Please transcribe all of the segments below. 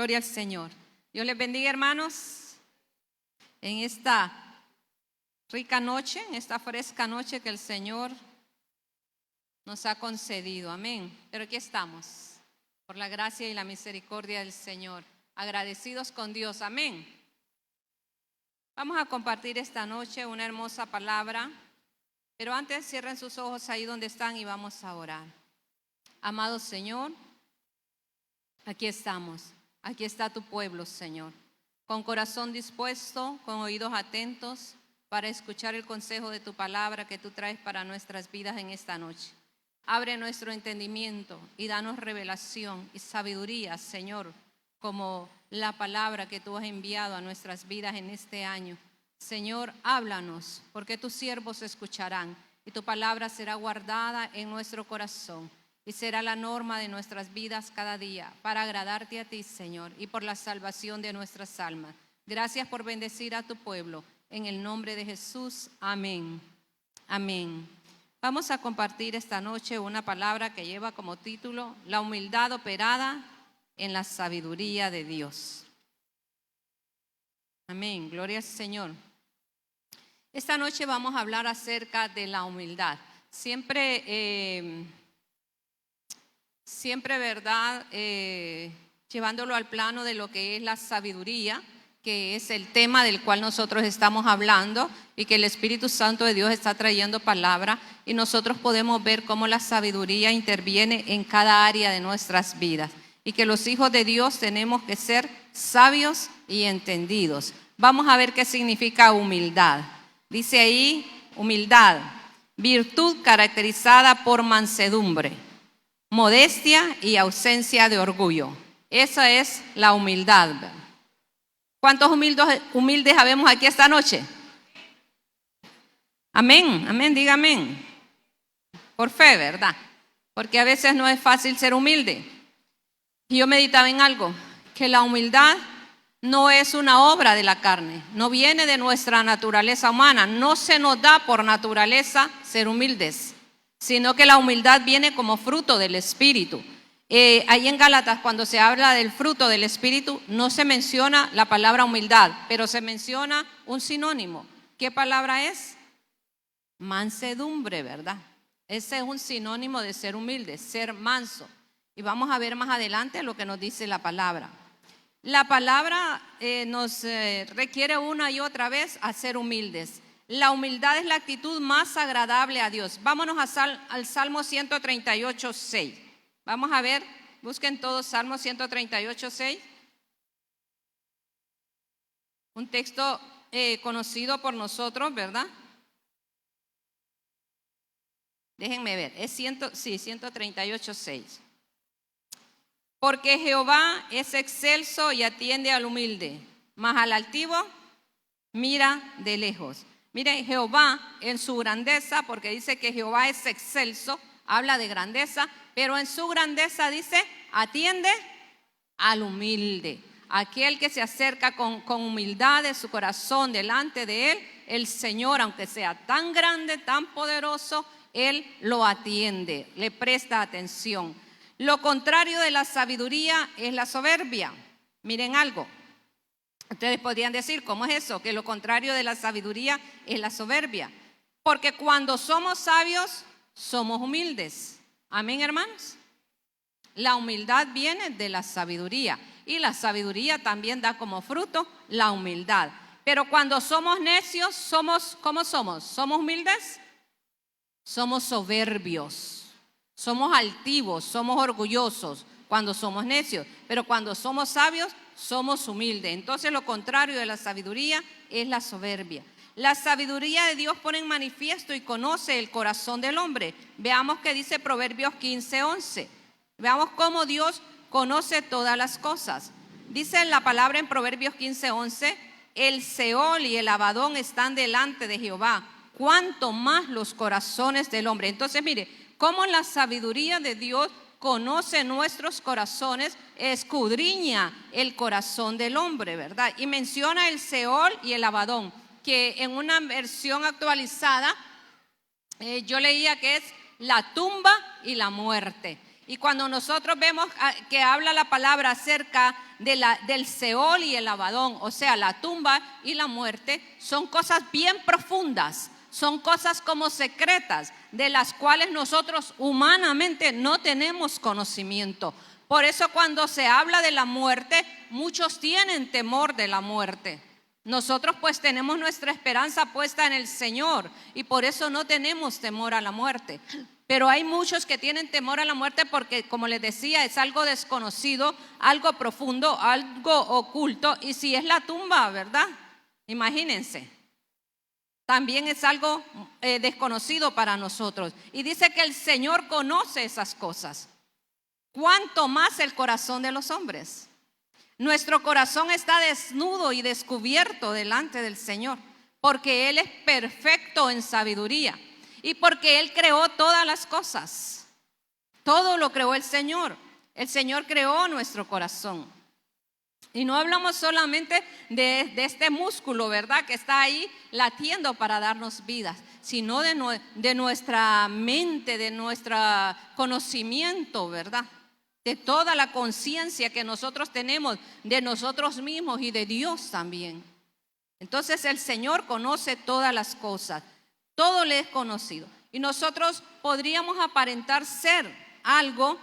Gloria al Señor. Dios les bendiga, hermanos, en esta rica noche, en esta fresca noche que el Señor nos ha concedido. Amén. Pero aquí estamos, por la gracia y la misericordia del Señor, agradecidos con Dios. Amén. Vamos a compartir esta noche una hermosa palabra, pero antes cierren sus ojos ahí donde están y vamos a orar. Amado Señor, aquí estamos. Aquí está tu pueblo, Señor, con corazón dispuesto, con oídos atentos para escuchar el consejo de tu palabra que tú traes para nuestras vidas en esta noche. Abre nuestro entendimiento y danos revelación y sabiduría, Señor, como la palabra que tú has enviado a nuestras vidas en este año. Señor, háblanos, porque tus siervos escucharán y tu palabra será guardada en nuestro corazón. Y será la norma de nuestras vidas cada día para agradarte a ti, Señor, y por la salvación de nuestras almas. Gracias por bendecir a tu pueblo. En el nombre de Jesús, amén. Amén. Vamos a compartir esta noche una palabra que lleva como título La humildad operada en la sabiduría de Dios. Amén. Gloria al Señor. Esta noche vamos a hablar acerca de la humildad. Siempre, ¿verdad? Llevándolo al plano de lo que es la sabiduría, que es el tema del cual nosotros estamos hablando y que el Espíritu Santo de Dios está trayendo palabra y nosotros podemos ver cómo la sabiduría interviene en cada área de nuestras vidas y que los hijos de Dios tenemos que ser sabios y entendidos. Vamos a ver qué significa humildad. Dice ahí, humildad, virtud caracterizada por mansedumbre, modestia y ausencia de orgullo. Esa es la humildad. ¿Cuántos humildes habemos aquí esta noche? Amén, amén, diga amén. Por fe, ¿verdad? Porque a veces no es fácil ser humilde. Y yo meditaba en algo, que la humildad no es una obra de la carne, no viene de nuestra naturaleza humana, no se nos da por naturaleza ser humildes, sino que la humildad viene como fruto del Espíritu. Ahí en Gálatas, cuando se habla del fruto del Espíritu, no se menciona la palabra humildad, pero se menciona un sinónimo. ¿Qué palabra es? Mansedumbre, ¿verdad? Ese es un sinónimo de ser humilde, ser manso. Y vamos a ver más adelante lo que nos dice la palabra. La palabra nos requiere una y otra vez a ser humildes. La humildad es la actitud más agradable a Dios. Vámonos al Salmo 138, 6. Vamos a ver, busquen todos Salmo 138, 6. Un texto conocido por nosotros, ¿verdad? Déjenme ver, es 138, 6. Porque Jehová es excelso y atiende al humilde, mas al altivo mira de lejos. Mire, Jehová en su grandeza, porque dice que Jehová es excelso, habla de grandeza, pero en su grandeza dice, atiende al humilde. Aquel que se acerca con humildad de su corazón delante de él, el Señor, aunque sea tan grande, tan poderoso, él lo atiende, le presta atención. Lo contrario de la sabiduría es la soberbia. Miren algo. Ustedes podrían decir, ¿cómo es eso? Que lo contrario de la sabiduría es la soberbia. Porque cuando somos sabios, somos humildes. Amén, hermanos. La humildad viene de la sabiduría. Y la sabiduría también da como fruto la humildad. Pero cuando somos necios, ¿cómo somos? ¿Somos humildes? Somos soberbios. Somos altivos, somos orgullosos cuando somos necios. Pero cuando somos sabios, somos humildes. Entonces lo contrario de la sabiduría es la soberbia. La sabiduría de Dios pone en manifiesto y conoce el corazón del hombre. Veamos qué dice Proverbios 15, 11. Veamos cómo Dios conoce todas las cosas. Dice la palabra en Proverbios 15, 11, el Seol y el Abadón están delante de Jehová, cuanto más los corazones del hombre. Entonces mire, cómo la sabiduría de Dios conoce nuestros corazones, escudriña el corazón del hombre, ¿verdad? Y menciona el Seol y el Abadón, que en una versión actualizada yo leía que es la tumba y la muerte. Y cuando nosotros vemos que habla la palabra acerca del Seol y el Abadón, o sea, la tumba y la muerte, son cosas bien profundas, son cosas como secretas, de las cuales nosotros humanamente no tenemos conocimiento. Por eso cuando se habla de la muerte, muchos tienen temor de la muerte. Nosotros pues tenemos nuestra esperanza puesta en el Señor y por eso no tenemos temor a la muerte. Pero hay muchos que tienen temor a la muerte porque, como les decía, es algo desconocido, algo profundo, algo oculto. Y si es la tumba, ¿verdad? Imagínense. También es algo desconocido para nosotros. Y dice que el Señor conoce esas cosas. ¿Cuánto más el corazón de los hombres? Nuestro corazón está desnudo y descubierto delante del Señor, porque Él es perfecto en sabiduría. Y porque Él creó todas las cosas. Todo lo creó el Señor. El Señor creó nuestro corazón. Y no hablamos solamente de este músculo, ¿verdad? Que está ahí latiendo para darnos vida, sino de nuestra mente, de nuestro conocimiento, ¿verdad? De toda la conciencia que nosotros tenemos de nosotros mismos y de Dios también. Entonces el Señor conoce todas las cosas. Todo le es conocido. Y nosotros podríamos aparentar ser algo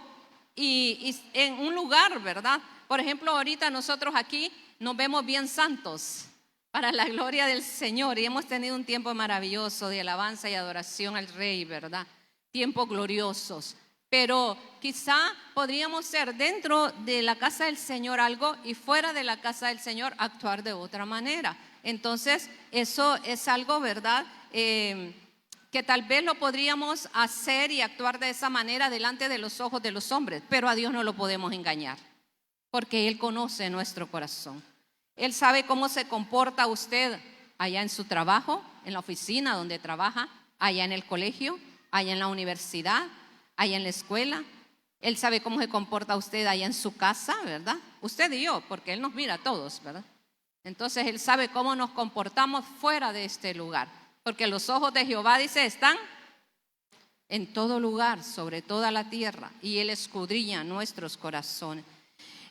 y en un lugar, ¿verdad? Por ejemplo, ahorita nosotros aquí nos vemos bien santos para la gloria del Señor. Y hemos tenido un tiempo maravilloso de alabanza y adoración al Rey, ¿verdad? Tiempos gloriosos. Pero quizá podríamos ser dentro de la casa del Señor algo y fuera de la casa del Señor actuar de otra manera. Entonces, eso es algo, ¿verdad? Que tal vez lo podríamos hacer y actuar de esa manera delante de los ojos de los hombres, pero a Dios no lo podemos engañar, porque Él conoce nuestro corazón. Él sabe cómo se comporta usted allá en su trabajo, en la oficina donde trabaja, allá en el colegio, allá en la universidad, allá en la escuela. Él sabe cómo se comporta usted allá en su casa, ¿verdad? Usted y yo, porque Él nos mira a todos, ¿verdad? Entonces Él sabe cómo nos comportamos fuera de este lugar, porque los ojos de Jehová, dice, están en todo lugar, sobre toda la tierra, y Él escudriña nuestros corazones.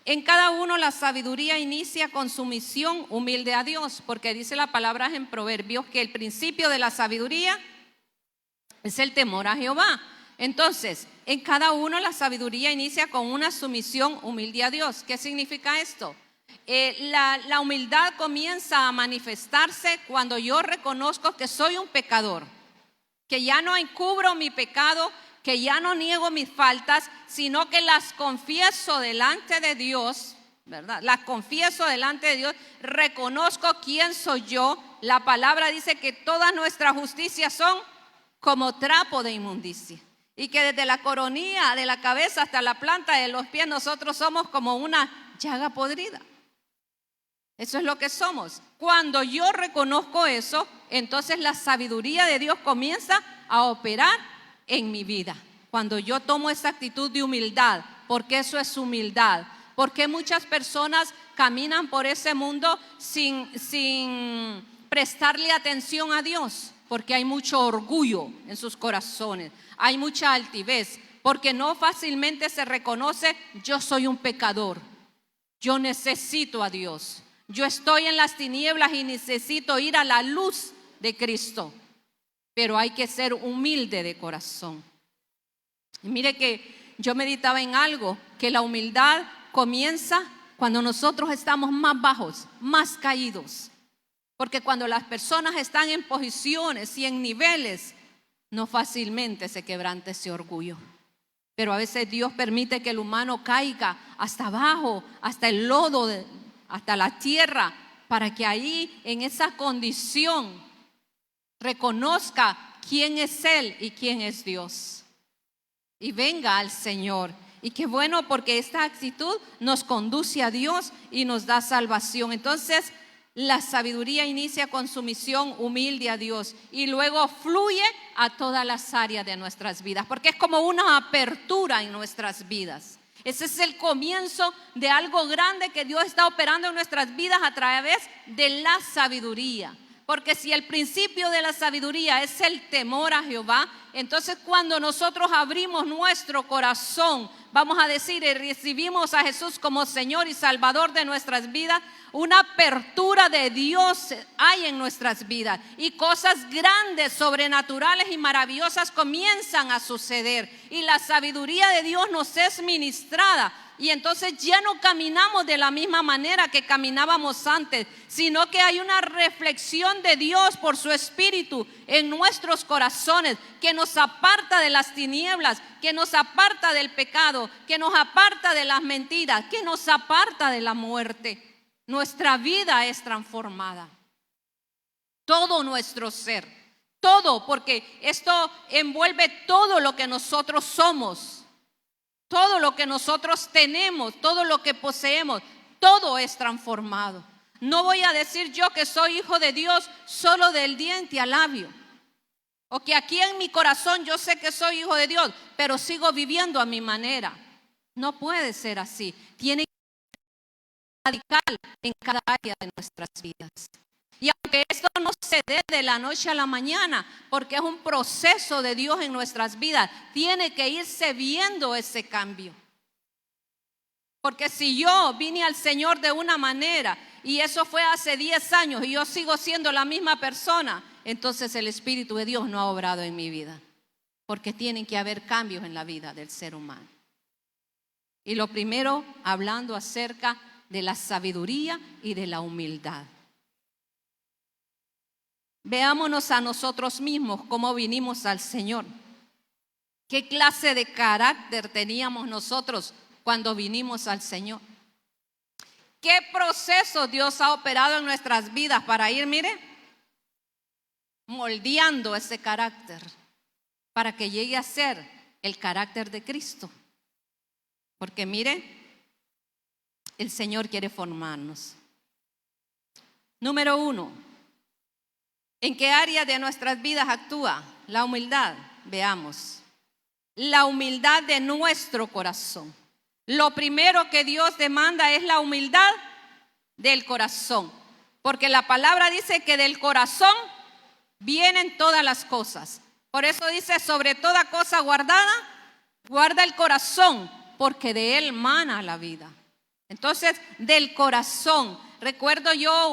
En cada uno la sabiduría inicia con sumisión humilde a Dios, porque dice la palabra en Proverbios que el principio de la sabiduría es el temor a Jehová. Entonces, en cada uno la sabiduría inicia con una sumisión humilde a Dios. ¿Qué significa esto? La humildad comienza a manifestarse cuando yo reconozco que soy un pecador, que ya no encubro mi pecado, que ya no niego mis faltas, sino que las confieso delante de Dios, ¿verdad? Las confieso delante de Dios, reconozco quién soy yo. La palabra dice que todas nuestras justicias son como trapo de inmundicia, y que desde la coronilla de la cabeza hasta la planta de los pies nosotros somos como una llaga podrida. Eso es lo que somos. Cuando yo reconozco eso, entonces la sabiduría de Dios comienza a operar en mi vida. Cuando yo tomo esa actitud de humildad, porque eso es humildad. Porque muchas personas caminan por ese mundo sin prestarle atención a Dios, porque hay mucho orgullo en sus corazones, hay mucha altivez, porque no fácilmente se reconoce: yo soy un pecador, yo necesito a Dios. Yo estoy en las tinieblas y necesito ir a la luz de Cristo. Pero hay que ser humilde de corazón. Y mire que yo meditaba en algo, que la humildad comienza cuando nosotros estamos más bajos, más caídos. Porque cuando las personas están en posiciones y en niveles, no fácilmente se quebranta ese orgullo. Pero a veces Dios permite que el humano caiga hasta abajo, hasta el lodo, hasta la tierra, para que ahí en esa condición reconozca quién es Él y quién es Dios, y venga al Señor. Y qué bueno, porque esta actitud nos conduce a Dios y nos da salvación. Entonces la sabiduría inicia con sumisión humilde a Dios y luego fluye a todas las áreas de nuestras vidas, porque es como una apertura en nuestras vidas. Ese es el comienzo de algo grande que Dios está operando en nuestras vidas a través de la sabiduría. Porque si el principio de la sabiduría es el temor a Jehová, entonces cuando nosotros abrimos nuestro corazón, vamos a decir y recibimos a Jesús como Señor y Salvador de nuestras vidas, una apertura de Dios hay en nuestras vidas y cosas grandes, sobrenaturales y maravillosas comienzan a suceder y la sabiduría de Dios nos es ministrada. Y entonces ya no caminamos de la misma manera que caminábamos antes, sino que hay una reflexión de Dios por su Espíritu en nuestros corazones, que nos aparta de las tinieblas, que nos aparta del pecado, que nos aparta de las mentiras, que nos aparta de la muerte. Nuestra vida es transformada. Todo nuestro ser, todo, porque esto envuelve todo lo que nosotros somos. Todo lo que nosotros tenemos, todo lo que poseemos, todo es transformado. No voy a decir yo que soy hijo de Dios solo del diente al labio. O que aquí en mi corazón yo sé que soy hijo de Dios, pero sigo viviendo a mi manera. No puede ser así. Tiene que ser radical en cada área de nuestras vidas. Y aunque esto no se dé de la noche a la mañana, porque es un proceso de Dios en nuestras vidas, tiene que irse viendo ese cambio. Porque si yo vine al Señor de una manera y eso fue hace 10 años y yo sigo siendo la misma persona, entonces el Espíritu de Dios no ha obrado en mi vida. Porque tienen que haber cambios en la vida del ser humano. Y lo primero, hablando acerca de la sabiduría y de la humildad. Veámonos a nosotros mismos cómo vinimos al Señor. ¿Qué clase de carácter teníamos nosotros cuando vinimos al Señor? ¿Qué proceso Dios ha operado en nuestras vidas para ir, mire, moldeando ese carácter para que llegue a ser el carácter de Cristo? Porque mire, el Señor quiere formarnos. Número 1. ¿En qué área de nuestras vidas actúa la humildad? Veamos. La humildad de nuestro corazón. Lo primero que Dios demanda es la humildad del corazón. Porque la palabra dice que del corazón vienen todas las cosas. Por eso dice, sobre toda cosa guardada, guarda el corazón, porque de él mana la vida. Entonces, del corazón. Recuerdo yo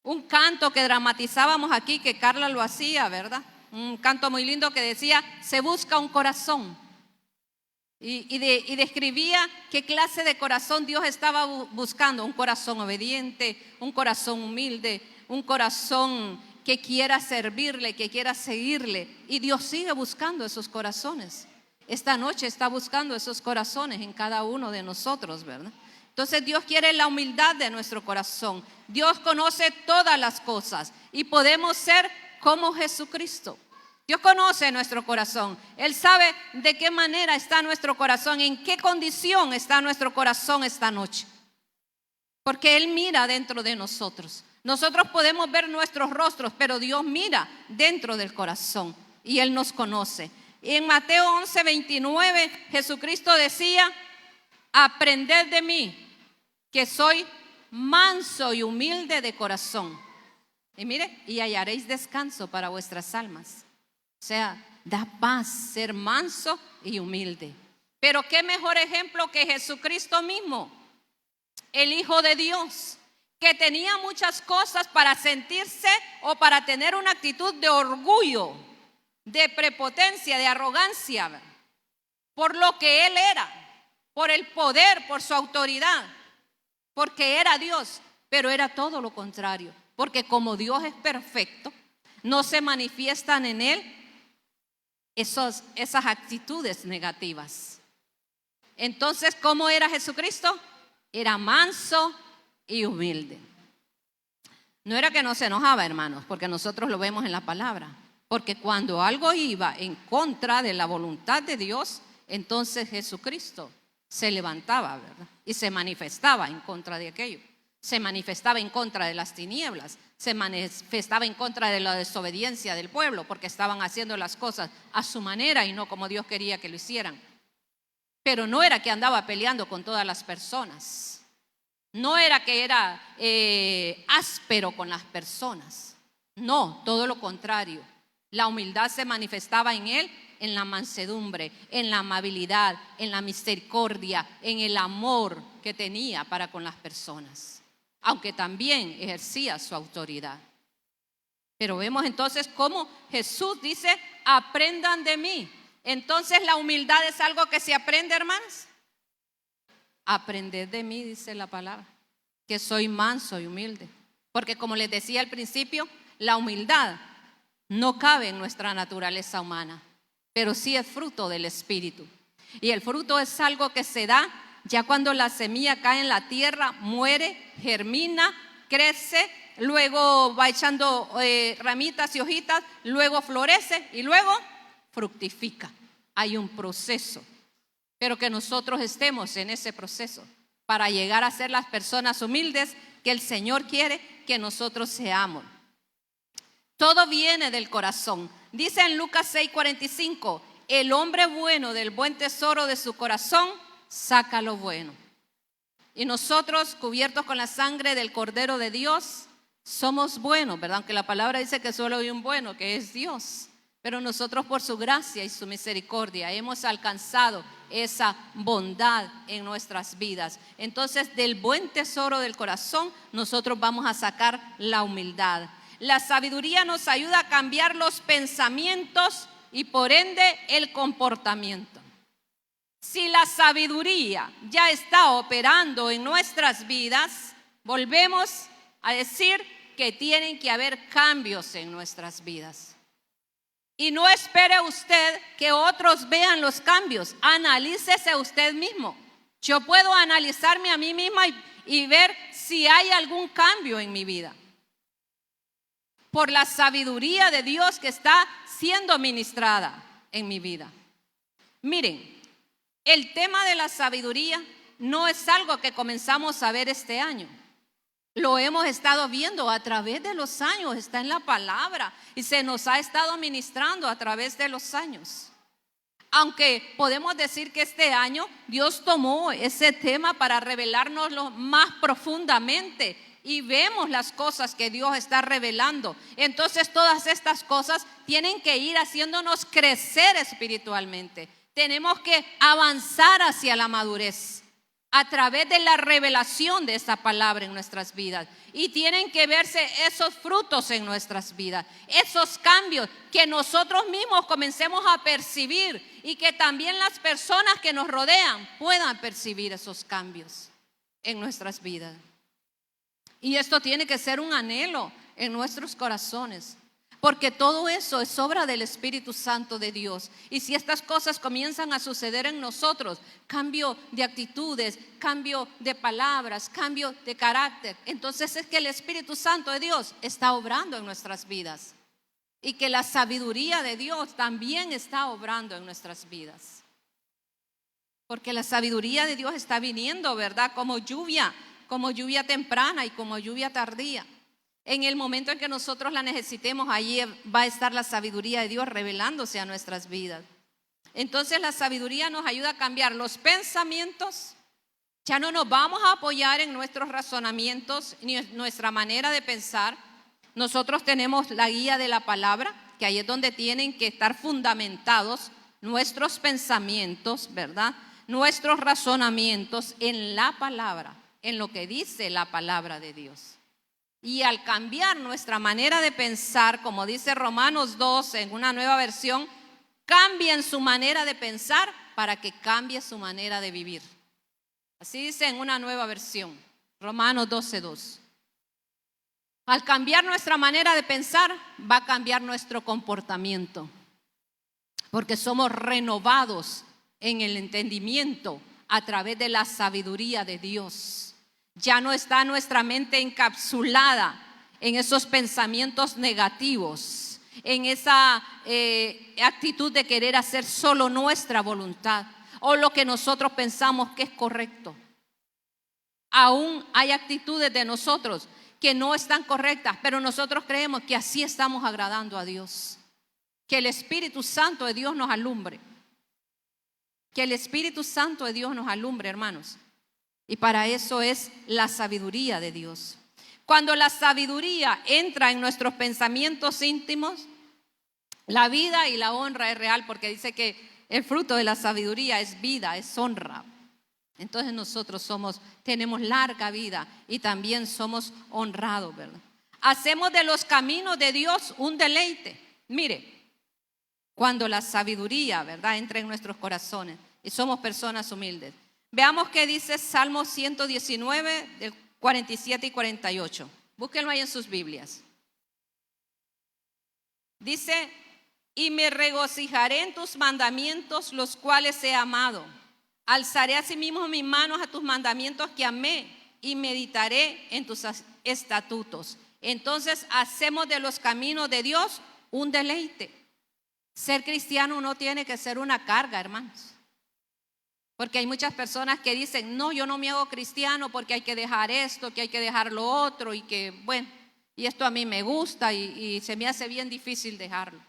un canto que dramatizábamos aquí, que Carla lo hacía, ¿verdad? Un canto muy lindo que decía, se busca un corazón. Y describía qué clase de corazón Dios estaba buscando. Un corazón obediente, un corazón humilde, un corazón que quiera servirle, que quiera seguirle. Y Dios sigue buscando esos corazones. Esta noche está buscando esos corazones en cada uno de nosotros, ¿verdad? Entonces Dios quiere la humildad de nuestro corazón. Dios conoce todas las cosas y podemos ser como Jesucristo. Dios conoce nuestro corazón. Él sabe de qué manera está nuestro corazón, en qué condición está nuestro corazón esta noche. Porque Él mira dentro de nosotros. Nosotros podemos ver nuestros rostros, pero Dios mira dentro del corazón y Él nos conoce. Y en Mateo 11:29 Jesucristo decía, aprended de mí, que soy manso y humilde de corazón. Y mire, y hallaréis descanso para vuestras almas. O sea, da paz ser manso y humilde. Pero qué mejor ejemplo que Jesucristo mismo, el Hijo de Dios, que tenía muchas cosas para sentirse o para tener una actitud de orgullo, de prepotencia, de arrogancia, por lo que Él era, por el poder, por su autoridad, porque era Dios, pero era todo lo contrario, porque como Dios es perfecto, no se manifiestan en Él esas actitudes negativas. Entonces, ¿cómo era Jesucristo? Era manso y humilde. No era que no se enojaba, hermanos, porque nosotros lo vemos en la palabra. Porque cuando algo iba en contra de la voluntad de Dios, entonces Jesucristo se levantaba, ¿verdad? Y se manifestaba en contra de aquello. Se manifestaba en contra de las tinieblas. Se manifestaba en contra de la desobediencia del pueblo, porque estaban haciendo las cosas a su manera y no como Dios quería que lo hicieran. Pero no era que andaba peleando con todas las personas. No era que era áspero con las personas. No, todo lo contrario. La humildad se manifestaba en él, en la mansedumbre, en la amabilidad, en la misericordia, en el amor que tenía para con las personas, aunque también ejercía su autoridad. Pero vemos entonces cómo Jesús dice, aprendan de mí. Entonces la humildad es algo que se aprende, hermanos. Aprended de mí, dice la palabra, que soy manso y humilde. Porque como les decía al principio, la humildad no cabe en nuestra naturaleza humana, pero sí es fruto del Espíritu. Y el fruto es algo que se da ya cuando la semilla cae en la tierra, muere, germina, crece, luego va echando ramitas y hojitas, luego florece y luego fructifica. Hay un proceso, pero que nosotros estemos en ese proceso para llegar a ser las personas humildes que el Señor quiere que nosotros seamos. Todo viene del corazón. Dice en Lucas 6:45, el hombre bueno del buen tesoro de su corazón saca lo bueno. Y nosotros, cubiertos con la sangre del Cordero de Dios, somos buenos, ¿verdad? Aunque la palabra dice que solo hay un bueno, que es Dios. Pero nosotros por su gracia y su misericordia hemos alcanzado esa bondad en nuestras vidas. Entonces, del buen tesoro del corazón, nosotros vamos a sacar la humildad. La sabiduría nos ayuda a cambiar los pensamientos y por ende el comportamiento. Si la sabiduría ya está operando en nuestras vidas, volvemos a decir que tienen que haber cambios en nuestras vidas. Y no espere usted que otros vean los cambios, analícese usted mismo. Yo puedo analizarme a mí misma y ver si hay algún cambio en mi vida. Por la sabiduría de Dios que está siendo ministrada en mi vida. Miren, el tema de la sabiduría no es algo que comenzamos a ver este año. Lo hemos estado viendo a través de los años, está en la palabra y se nos ha estado ministrando a través de los años. Aunque podemos decir que este año Dios tomó ese tema para revelárnoslo más profundamente y vemos las cosas que Dios está revelando. Entonces todas estas cosas tienen que ir haciéndonos crecer espiritualmente. Tenemos que avanzar hacia la madurez a través de la revelación de esta palabra en nuestras vidas. Y tienen que verse esos frutos en nuestras vidas, esos cambios que nosotros mismos comencemos a percibir y que también las personas que nos rodean puedan percibir esos cambios en nuestras vidas. Y esto tiene que ser un anhelo en nuestros corazones, porque todo eso es obra del Espíritu Santo de Dios. Y si estas cosas comienzan a suceder en nosotros, cambio de actitudes, cambio de palabras, cambio de carácter, entonces es que el Espíritu Santo de Dios está obrando en nuestras vidas. Y que la sabiduría de Dios también está obrando en nuestras vidas. Porque la sabiduría de Dios está viniendo, ¿verdad? Como lluvia temprana y como lluvia tardía. En el momento en que nosotros la necesitemos, allí va a estar la sabiduría de Dios revelándose a nuestras vidas. Entonces la sabiduría nos ayuda a cambiar los pensamientos. Ya no nos vamos a apoyar en nuestros razonamientos ni en nuestra manera de pensar. Nosotros tenemos la guía de la palabra, que ahí es donde tienen que estar fundamentados nuestros pensamientos, ¿verdad? Nuestros razonamientos en la palabra, en lo que dice la palabra de Dios. Y al cambiar nuestra manera de pensar, como dice Romanos 2 en una nueva versión, cambien su manera de pensar para que cambie su manera de vivir. Así dice en una nueva versión, Romanos 12:2. Al cambiar nuestra manera de pensar, va a cambiar nuestro comportamiento, porque somos renovados en el entendimiento a través de la sabiduría de Dios. Ya no está nuestra mente encapsulada en esos pensamientos negativos, en esa actitud de querer hacer solo nuestra voluntad o lo que nosotros pensamos que es correcto. Aún hay actitudes de nosotros que no están correctas, pero nosotros creemos que así estamos agradando a Dios. Que el Espíritu Santo de Dios nos alumbre. Que el Espíritu Santo de Dios nos alumbre, hermanos. Y para eso es la sabiduría de Dios. Cuando la sabiduría entra en nuestros pensamientos íntimos, La vida y la honra es real porque dice que el fruto de la sabiduría es vida, es honra. Entonces nosotros tenemos larga vida y también somos honrados, ¿verdad? Hacemos de los caminos de Dios un deleite. Mire, cuando la sabiduría, ¿verdad?, entra en nuestros corazones y somos personas humildes. Veamos qué dice Salmo 119, del 47 y 48. Búsquenlo ahí en sus Biblias. Dice: y me regocijaré en tus mandamientos, los cuales he amado. Alzaré asimismo mis manos a tus mandamientos que amé y meditaré en tus estatutos. Entonces hacemos de los caminos de Dios un deleite. Ser cristiano no tiene que ser una carga, hermanos. Porque hay muchas personas que dicen: no, yo no me hago cristiano porque hay que dejar esto, que hay que dejar lo otro, y que bueno, y esto a mí me gusta y se me hace bien difícil dejarlo.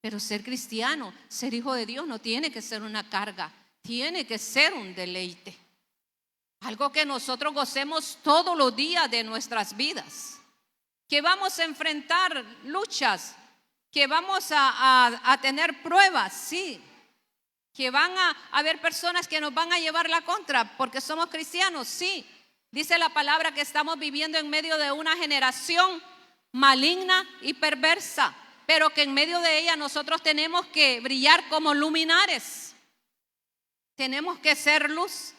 Pero ser cristiano, ser hijo de Dios no tiene que ser una carga, tiene que ser un deleite. Algo que nosotros gocemos todos los días de nuestras vidas. Que vamos a enfrentar luchas, que vamos a tener pruebas, sí. Que van a haber personas que nos van a llevar la contra porque somos cristianos, sí. Dice la palabra que estamos viviendo en medio de una generación maligna y perversa, pero que en medio de ella nosotros tenemos que brillar como luminares. Tenemos que ser luz.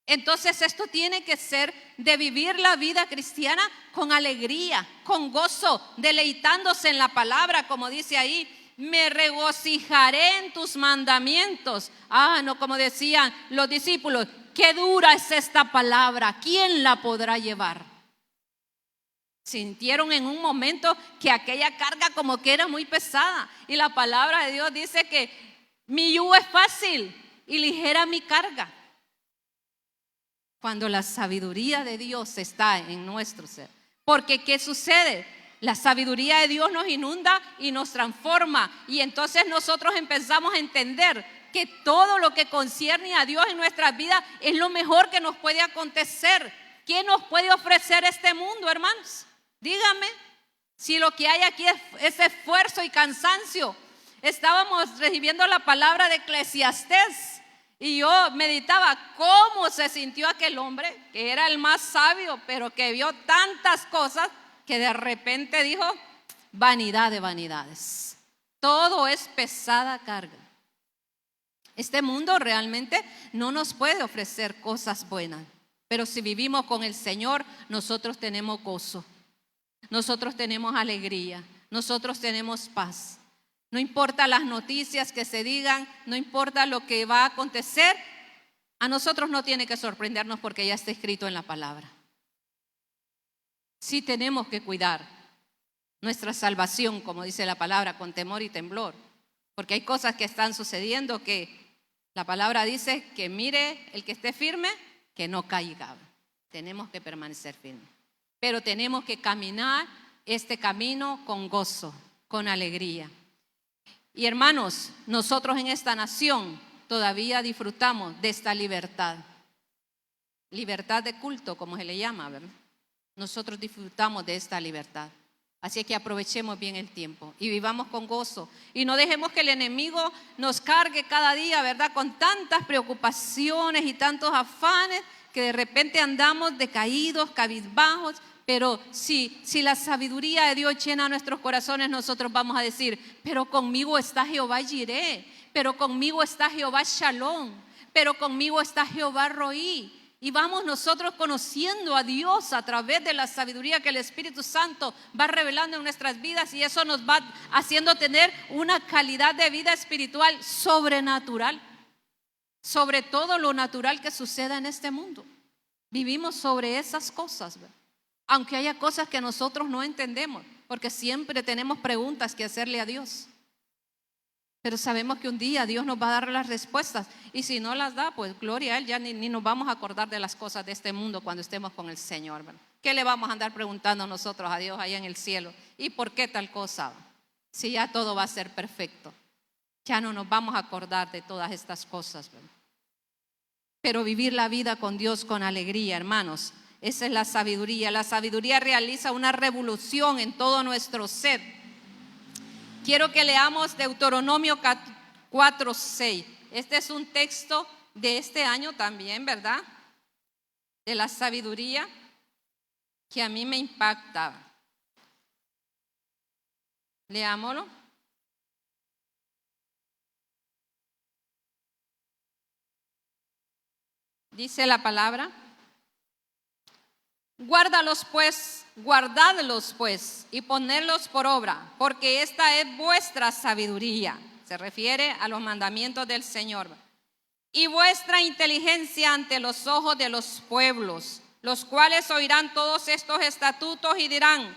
Entonces esto tiene que ser de vivir la vida cristiana con alegría, con gozo, deleitándose en la palabra, como dice ahí: me regocijaré en tus mandamientos. No, como decían los discípulos: qué dura es esta palabra, ¿quién la podrá llevar? Sintieron en un momento que aquella carga como que era muy pesada, y la palabra de Dios dice que mi yugo es fácil y ligera mi carga. Cuando la sabiduría de Dios está en nuestro ser. Porque ¿qué sucede? La sabiduría de Dios nos inunda y nos transforma, y entonces nosotros empezamos a entender que todo lo que concierne a Dios en nuestras vidas es lo mejor que nos puede acontecer. ¿Qué nos puede ofrecer este mundo, hermanos? Dígame, si lo que hay aquí es esfuerzo y cansancio. Estábamos recibiendo la palabra de Eclesiastés y yo meditaba cómo se sintió aquel hombre que era el más sabio, pero que vio tantas cosas que de repente dijo: vanidad de vanidades, todo es pesada carga. Este mundo realmente no nos puede ofrecer cosas buenas, pero si vivimos con el Señor, nosotros tenemos gozo, nosotros tenemos alegría, nosotros tenemos paz. No importa las noticias que se digan, no importa lo que va a acontecer, a nosotros no tiene que sorprendernos porque ya está escrito en la palabra. Sí tenemos que cuidar nuestra salvación, como dice la palabra, con temor y temblor, porque hay cosas que están sucediendo que la palabra dice que mire el que esté firme, que no caiga. Tenemos que permanecer firmes, pero tenemos que caminar este camino con gozo, con alegría. Y hermanos, nosotros en esta nación todavía disfrutamos de esta libertad de culto, como se le llama, ¿verdad? Nosotros disfrutamos de esta libertad. Así que aprovechemos bien el tiempo y vivamos con gozo. Y no dejemos que el enemigo nos cargue cada día, ¿verdad?, con tantas preocupaciones y tantos afanes que de repente andamos decaídos, cabizbajos. Pero si la sabiduría de Dios llena nuestros corazones, nosotros vamos a decir: pero conmigo está Jehová Jireh, pero conmigo está Jehová Shalom, pero conmigo está Jehová Roí. Y vamos nosotros conociendo a Dios a través de la sabiduría que el Espíritu Santo va revelando en nuestras vidas, y eso nos va haciendo tener una calidad de vida espiritual sobrenatural, sobre todo lo natural que suceda en este mundo. Vivimos sobre esas cosas, ¿verdad? Aunque haya cosas que nosotros no entendemos, porque siempre tenemos preguntas que hacerle a Dios. Pero sabemos que un día Dios nos va a dar las respuestas, y si no las da, pues gloria a Él, ya ni nos vamos a acordar de las cosas de este mundo cuando estemos con el Señor, ¿verdad? ¿Qué le vamos a andar preguntando nosotros a Dios allá en el cielo? ¿Y por qué tal cosa? Si ya todo va a ser perfecto, ya no nos vamos a acordar de todas estas cosas, ¿verdad? Pero vivir la vida con Dios con alegría, hermanos, esa es la sabiduría. La sabiduría realiza una revolución en todo nuestro ser. Quiero que leamos Deuteronomio 4:6. Este es un texto de este año también, ¿verdad? De la sabiduría que a mí me impacta. Leámoslo. Dice la palabra: guardadlos pues, y ponedlos por obra, porque esta es vuestra sabiduría. Se refiere a los mandamientos del Señor. Y vuestra inteligencia ante los ojos de los pueblos, los cuales oirán todos estos estatutos y dirán: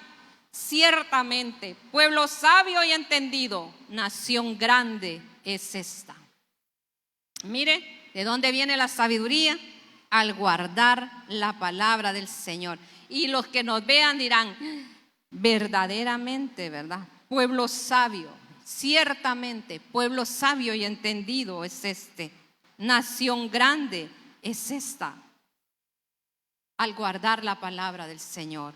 ciertamente, pueblo sabio y entendido, nación grande es esta. Mire, ¿de dónde viene la sabiduría? Al guardar la palabra del Señor. Y los que nos vean dirán: verdaderamente, ¿verdad? Pueblo sabio, ciertamente, pueblo sabio y entendido es este. Nación grande es esta. Al guardar la palabra del Señor,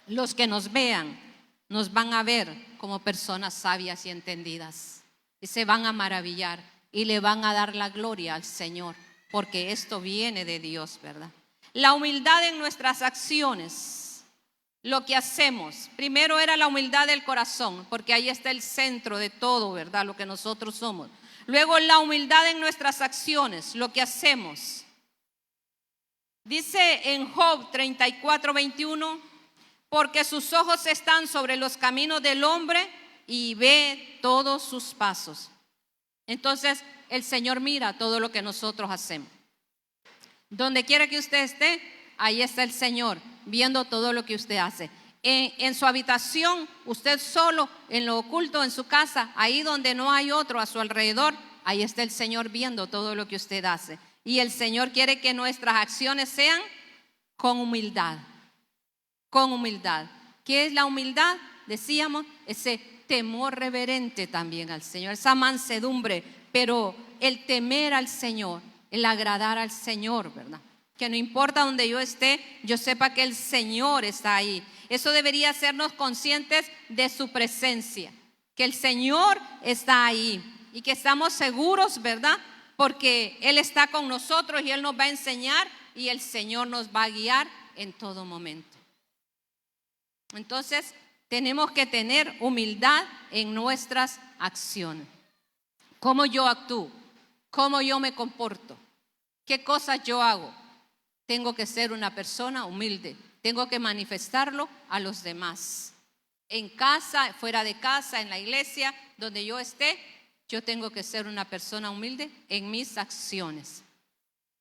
los que nos vean nos van a ver como personas sabias y entendidas, y se van a maravillar y le van a dar la gloria al Señor, porque esto viene de Dios, ¿verdad? La humildad en nuestras acciones, lo que hacemos. Primero era la humildad del corazón, porque ahí está el centro de todo, ¿verdad? Lo que nosotros somos. Luego la humildad en nuestras acciones, lo que hacemos. Dice en Job 34:21, porque sus ojos están sobre los caminos del hombre y ve todos sus pasos. Entonces el Señor mira todo lo que nosotros hacemos. Donde quiera que usted esté, ahí está el Señor viendo todo lo que usted hace. En su habitación, usted solo, en lo oculto, en su casa, ahí donde no hay otro a su alrededor, ahí está el Señor viendo todo lo que usted hace. Y el Señor quiere que nuestras acciones sean con humildad. Con humildad. ¿Qué es la humildad? Decíamos, ese temor reverente también al Señor, esa mansedumbre, pero el temer al Señor, el agradar al Señor, ¿verdad? Que no importa donde yo esté, yo sepa que el Señor está ahí. Eso debería hacernos conscientes de su presencia, que el Señor está ahí y que estamos seguros, ¿verdad? Porque Él está con nosotros y Él nos va a enseñar y el Señor nos va a guiar en todo momento. Entonces, tenemos que tener humildad en nuestras acciones. ¿Cómo yo actúo? ¿Cómo yo me comporto? ¿Qué cosas yo hago? Tengo que ser una persona humilde. Tengo que manifestarlo a los demás. En casa, fuera de casa, en la iglesia, donde yo esté, yo tengo que ser una persona humilde en mis acciones.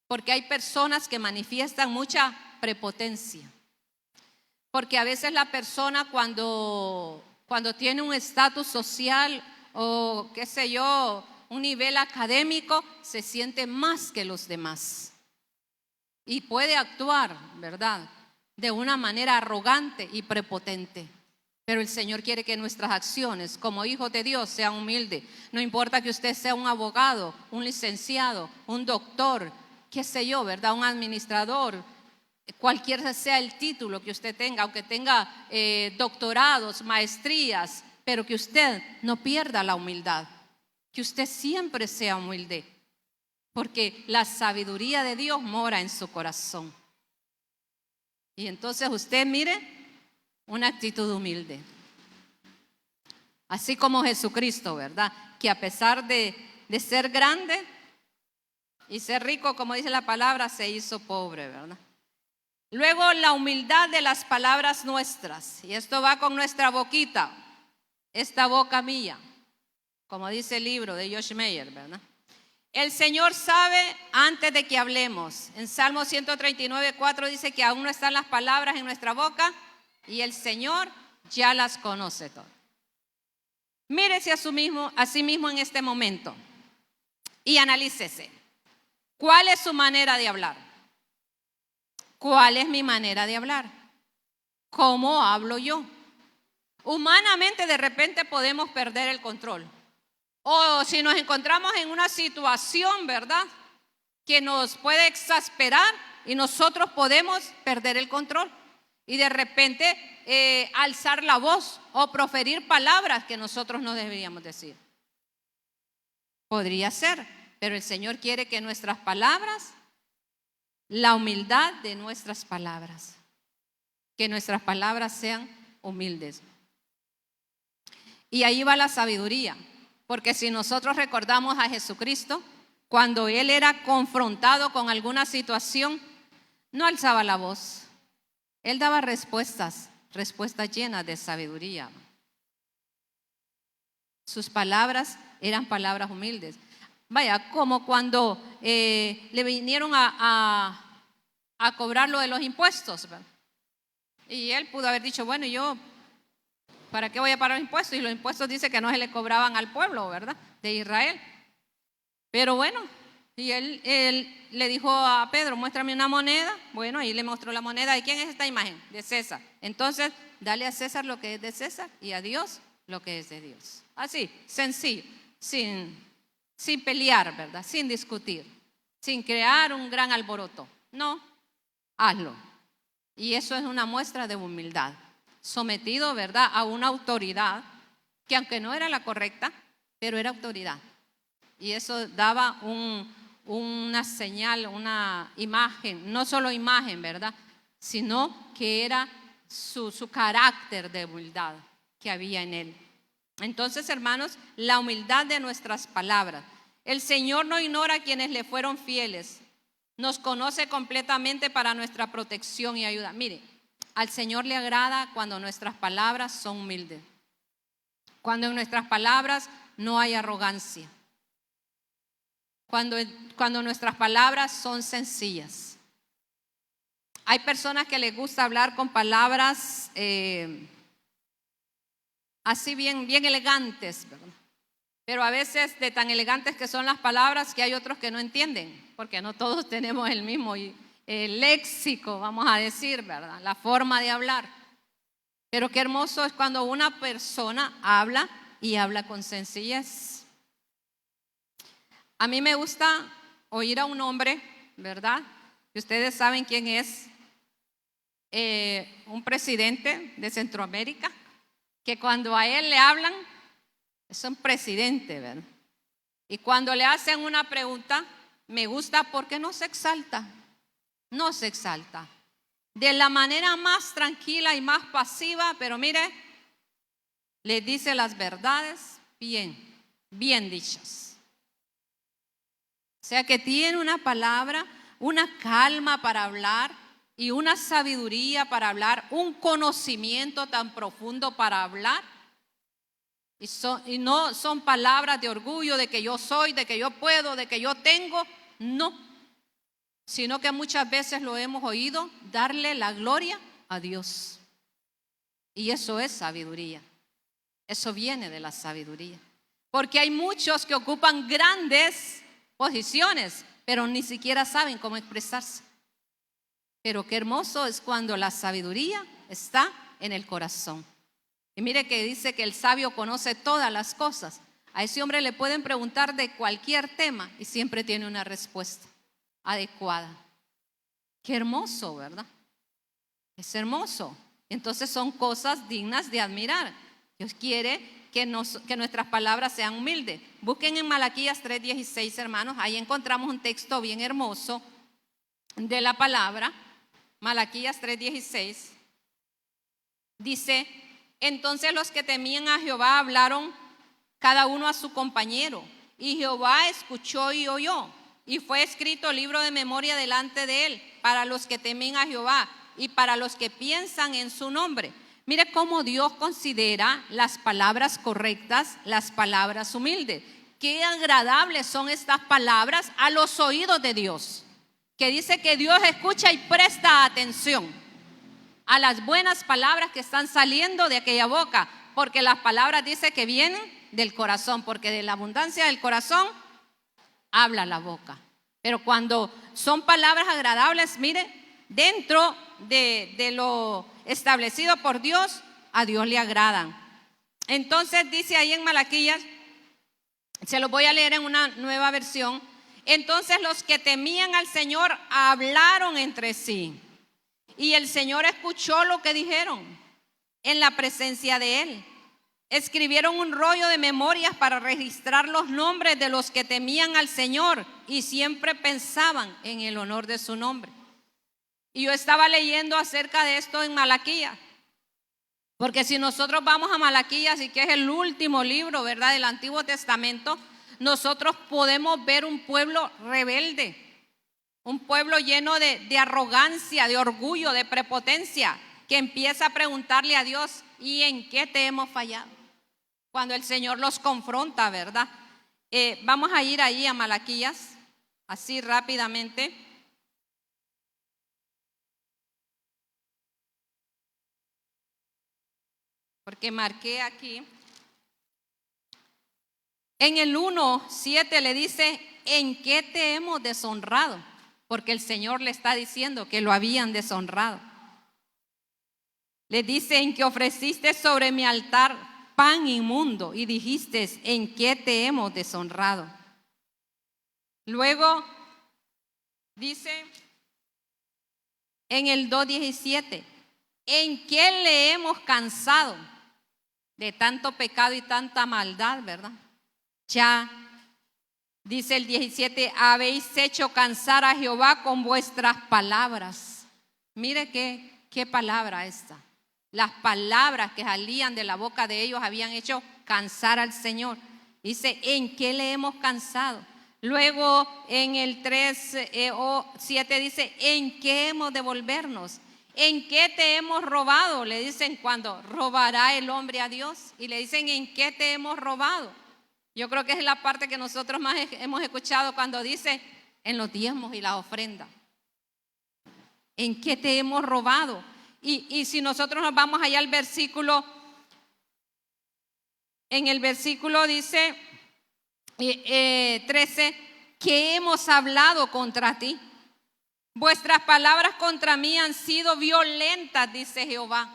Porque hay personas que manifiestan mucha prepotencia. Porque a veces la persona cuando tiene un estatus social o qué sé yo, un nivel académico, se siente más que los demás. Y puede actuar, ¿verdad?, de una manera arrogante y prepotente. Pero el Señor quiere que nuestras acciones como hijos de Dios sean humildes. No importa que usted sea un abogado, un licenciado, un doctor, qué sé yo, ¿verdad?, un administrador, cualquiera sea el título que usted tenga, aunque tenga doctorados, maestrías, pero que usted no pierda la humildad, que usted siempre sea humilde, porque la sabiduría de Dios mora en su corazón. Y entonces usted mire, una actitud humilde. Así como Jesucristo, ¿verdad? Que a pesar de ser grande y ser rico, como dice la palabra, se hizo pobre, ¿verdad? Luego la humildad de las palabras nuestras. Y esto va con nuestra boquita, esta boca mía, como dice el libro de Josh Meyer, ¿verdad? El Señor sabe antes de que hablemos. En Salmo 139:4 dice que aún no están las palabras en nuestra boca y el Señor ya las conoce todas. Mírese a sí mismo en este momento y analícese. ¿Cuál es su manera de hablar? ¿Cuál es mi manera de hablar? ¿Cómo hablo yo? Humanamente de repente podemos perder el control. O si nos encontramos en una situación, ¿verdad?, que nos puede exasperar y nosotros podemos perder el control. y de repente alzar la voz o proferir palabras que nosotros no deberíamos decir. Podría ser, pero el Señor quiere que nuestras palabras, la humildad de nuestras palabras, que nuestras palabras sean humildes. Y ahí va la sabiduría, porque si nosotros recordamos a Jesucristo, cuando Él era confrontado con alguna situación, no alzaba la voz. Él daba respuestas llenas de sabiduría. Sus palabras eran palabras humildes. Vaya, como cuando le vinieron a cobrar lo de los impuestos, ¿verdad? Y él pudo haber dicho, bueno, yo, ¿para qué voy a pagar los impuestos? Y los impuestos dice que no se le cobraban al pueblo, ¿verdad? De Israel. Pero bueno, y él le dijo a Pedro, muéstrame una moneda. Bueno, ahí le mostró la moneda. ¿De quién es esta imagen? De César. Entonces, dale a César lo que es de César y a Dios lo que es de Dios. Así, sencillo, sin pelear, ¿verdad? Sin discutir, sin crear un gran alboroto. No, hazlo. Y eso es una muestra de humildad. Sometido, ¿verdad?, a una autoridad que aunque no era la correcta, pero era autoridad. Y eso daba una señal, una imagen, no solo imagen, ¿verdad?, sino que era su carácter de humildad que había en él. Entonces, hermanos, la humildad de nuestras palabras. El Señor no ignora a quienes le fueron fieles. Nos conoce completamente para nuestra protección y ayuda. Mire, al Señor le agrada cuando nuestras palabras son humildes. Cuando en nuestras palabras no hay arrogancia. Cuando nuestras palabras son sencillas. Hay personas que les gusta hablar con palabras así bien elegantes, ¿verdad? Pero a veces de tan elegantes que son las palabras que hay otros que no entienden, porque no todos tenemos el mismo léxico, vamos a decir, ¿verdad? La forma de hablar. Pero qué hermoso es cuando una persona habla y habla con sencillez. A mí me gusta oír a un hombre, ¿verdad? Y ustedes saben quién es, un presidente de Centroamérica, que cuando a él le hablan, es un presidente, ¿verdad? Y cuando le hacen una pregunta, me gusta porque no se exalta. No se exalta. De la manera más tranquila y más pasiva, pero mire, le dice las verdades bien dichas. O sea que tiene una palabra, una calma para hablar y una sabiduría para hablar, un conocimiento tan profundo para hablar. Y no son palabras de orgullo, de que yo soy, de que yo puedo, de que yo tengo, no. Sino que muchas veces lo hemos oído darle la gloria a Dios. Y eso es sabiduría. Eso viene de la sabiduría. Porque hay muchos que ocupan grandes posiciones, pero ni siquiera saben cómo expresarse. Pero qué hermoso es cuando la sabiduría está en el corazón. Y mire que dice que el sabio conoce todas las cosas. A ese hombre le pueden preguntar de cualquier tema y siempre tiene una respuesta adecuada. Qué hermoso, ¿verdad? Es hermoso. Entonces son cosas dignas de admirar. Dios quiere que nuestras palabras sean humildes. Busquen en Malaquías 3:16, hermanos. Ahí encontramos un texto bien hermoso de la palabra. Malaquías 3:16. Dice: entonces los que temían a Jehová hablaron cada uno a su compañero, y Jehová escuchó y oyó, y fue escrito libro de memoria delante de él, para los que temen a Jehová y para los que piensan en su nombre. Mire cómo Dios considera las palabras correctas, las palabras humildes. Qué agradables son estas palabras a los oídos de Dios, que dice que Dios escucha y presta atención a las buenas palabras que están saliendo de aquella boca, porque las palabras dice que vienen del corazón, porque de la abundancia del corazón habla la boca. Pero cuando son palabras agradables, mire, dentro de lo establecido por Dios, a Dios le agradan. Entonces dice ahí en Malaquías, se lo voy a leer en una nueva versión. Entonces los que temían al Señor hablaron entre sí Y el Señor escuchó lo que dijeron en la presencia de Él. Escribieron un rollo de memorias para registrar los nombres de los que temían al Señor y siempre pensaban en el honor de su nombre. Y yo estaba leyendo acerca de esto en Malaquías, porque si nosotros vamos a Malaquías, y que es el último libro, ¿verdad?, del Antiguo Testamento, nosotros podemos ver un pueblo rebelde, un pueblo lleno de arrogancia, de orgullo, de prepotencia, que empieza a preguntarle a Dios: ¿y en qué te hemos fallado? Cuando el Señor los confronta, ¿verdad? Vamos a ir ahí a Malaquías, así rápidamente. Porque marqué aquí. En el 1:7 le dice: ¿en qué te hemos deshonrado? Porque el Señor le está diciendo que lo habían deshonrado. Le dice: en que ofreciste sobre mi altar pan inmundo y dijiste: ¿en qué te hemos deshonrado? Luego dice en el 2:17: ¿en qué le hemos cansado de tanto pecado y tanta maldad, verdad? Ya dice el 17: habéis hecho cansar a Jehová con vuestras palabras. Mire qué palabra esta. Las palabras que salían de la boca de ellos habían hecho cansar al Señor. Dice: ¿en qué le hemos cansado? Luego en el 3:7 dice: ¿en qué hemos de volvernos? ¿En qué te hemos robado? Le dicen cuando robará el hombre a Dios. Y le dicen: ¿en qué te hemos robado? Yo creo que es la parte que nosotros más hemos escuchado cuando dice: en los diezmos y la ofrenda. ¿En qué te hemos robado? Y si nosotros nos vamos allá al versículo, en el versículo dice 13: ¿qué hemos hablado contra ti? Vuestras palabras contra mí han sido violentas, dice Jehová.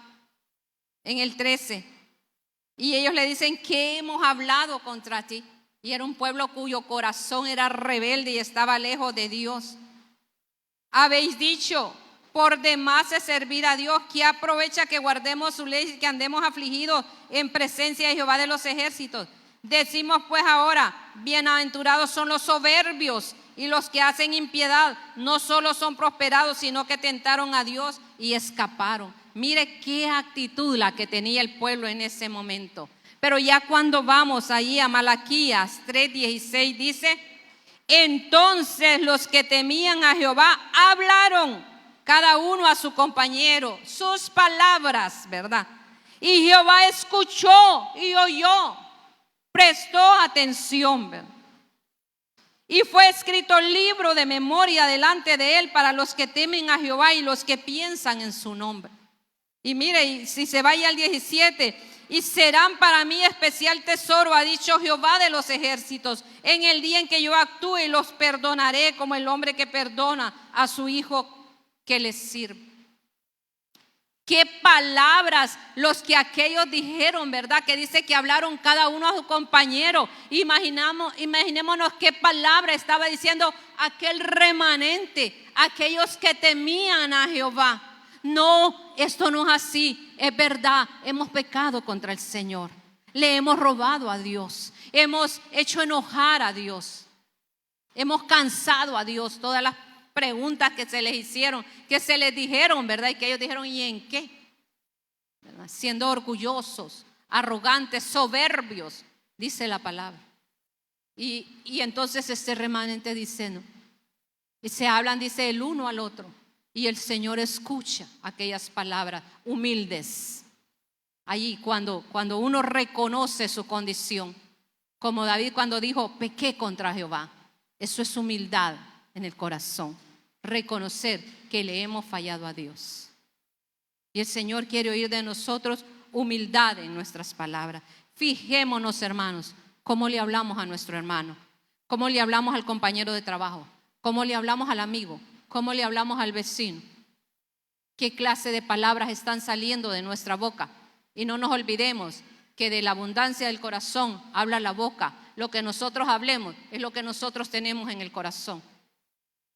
En el 13. Y ellos le dicen: ¿qué hemos hablado contra ti? Y era un pueblo cuyo corazón era rebelde y estaba lejos de Dios. Habéis dicho: por demás es servir a Dios, ¿qué aprovecha que guardemos su ley y que andemos afligidos en presencia de Jehová de los ejércitos? Decimos pues ahora: bienaventurados son los soberbios y los que hacen impiedad, no solo son prosperados, sino que tentaron a Dios y escaparon. Mire qué actitud la que tenía el pueblo en ese momento. Pero ya cuando vamos ahí a Malaquías 3:16 dice: entonces los que temían a Jehová hablaron cada uno a su compañero sus palabras, ¿verdad? Y Jehová escuchó y oyó, prestó atención, ¿verdad? Y fue escrito libro de memoria delante de él para los que temen a Jehová y los que piensan en su nombre. Y mire, y si se vaya al 17: y serán para mí especial tesoro, ha dicho Jehová de los ejércitos, en el día en que yo actúe, y los perdonaré como el hombre que perdona a su hijo que les sirve. Qué palabras los que aquellos dijeron, ¿verdad? Que dice que hablaron cada uno a su compañero. Imaginémonos qué palabra estaba diciendo aquel remanente, aquellos que temían a Jehová. No, esto no es así, es verdad, hemos pecado contra el Señor, le hemos robado a Dios, hemos hecho enojar a Dios, hemos cansado a Dios. Todas las preguntas que se les hicieron, que se les dijeron, ¿verdad? Y que ellos dijeron: ¿y en qué? ¿Verdad? Siendo orgullosos, arrogantes, soberbios, dice la palabra. Y entonces este remanente dice, no. Y se hablan, dice, el uno al otro. Y el Señor escucha aquellas palabras humildes. Allí cuando uno reconoce su condición, como David cuando dijo: pequé contra Jehová. Eso es humildad en el corazón, reconocer que le hemos fallado a Dios. Y el Señor quiere oír de nosotros humildad en nuestras palabras. Fijémonos, hermanos, cómo le hablamos a nuestro hermano, cómo le hablamos al compañero de trabajo, cómo le hablamos al amigo, cómo le hablamos al vecino. ¿Qué clase de palabras están saliendo de nuestra boca? Y no nos olvidemos que de la abundancia del corazón habla la boca. Lo que nosotros hablemos es lo que nosotros tenemos en el corazón.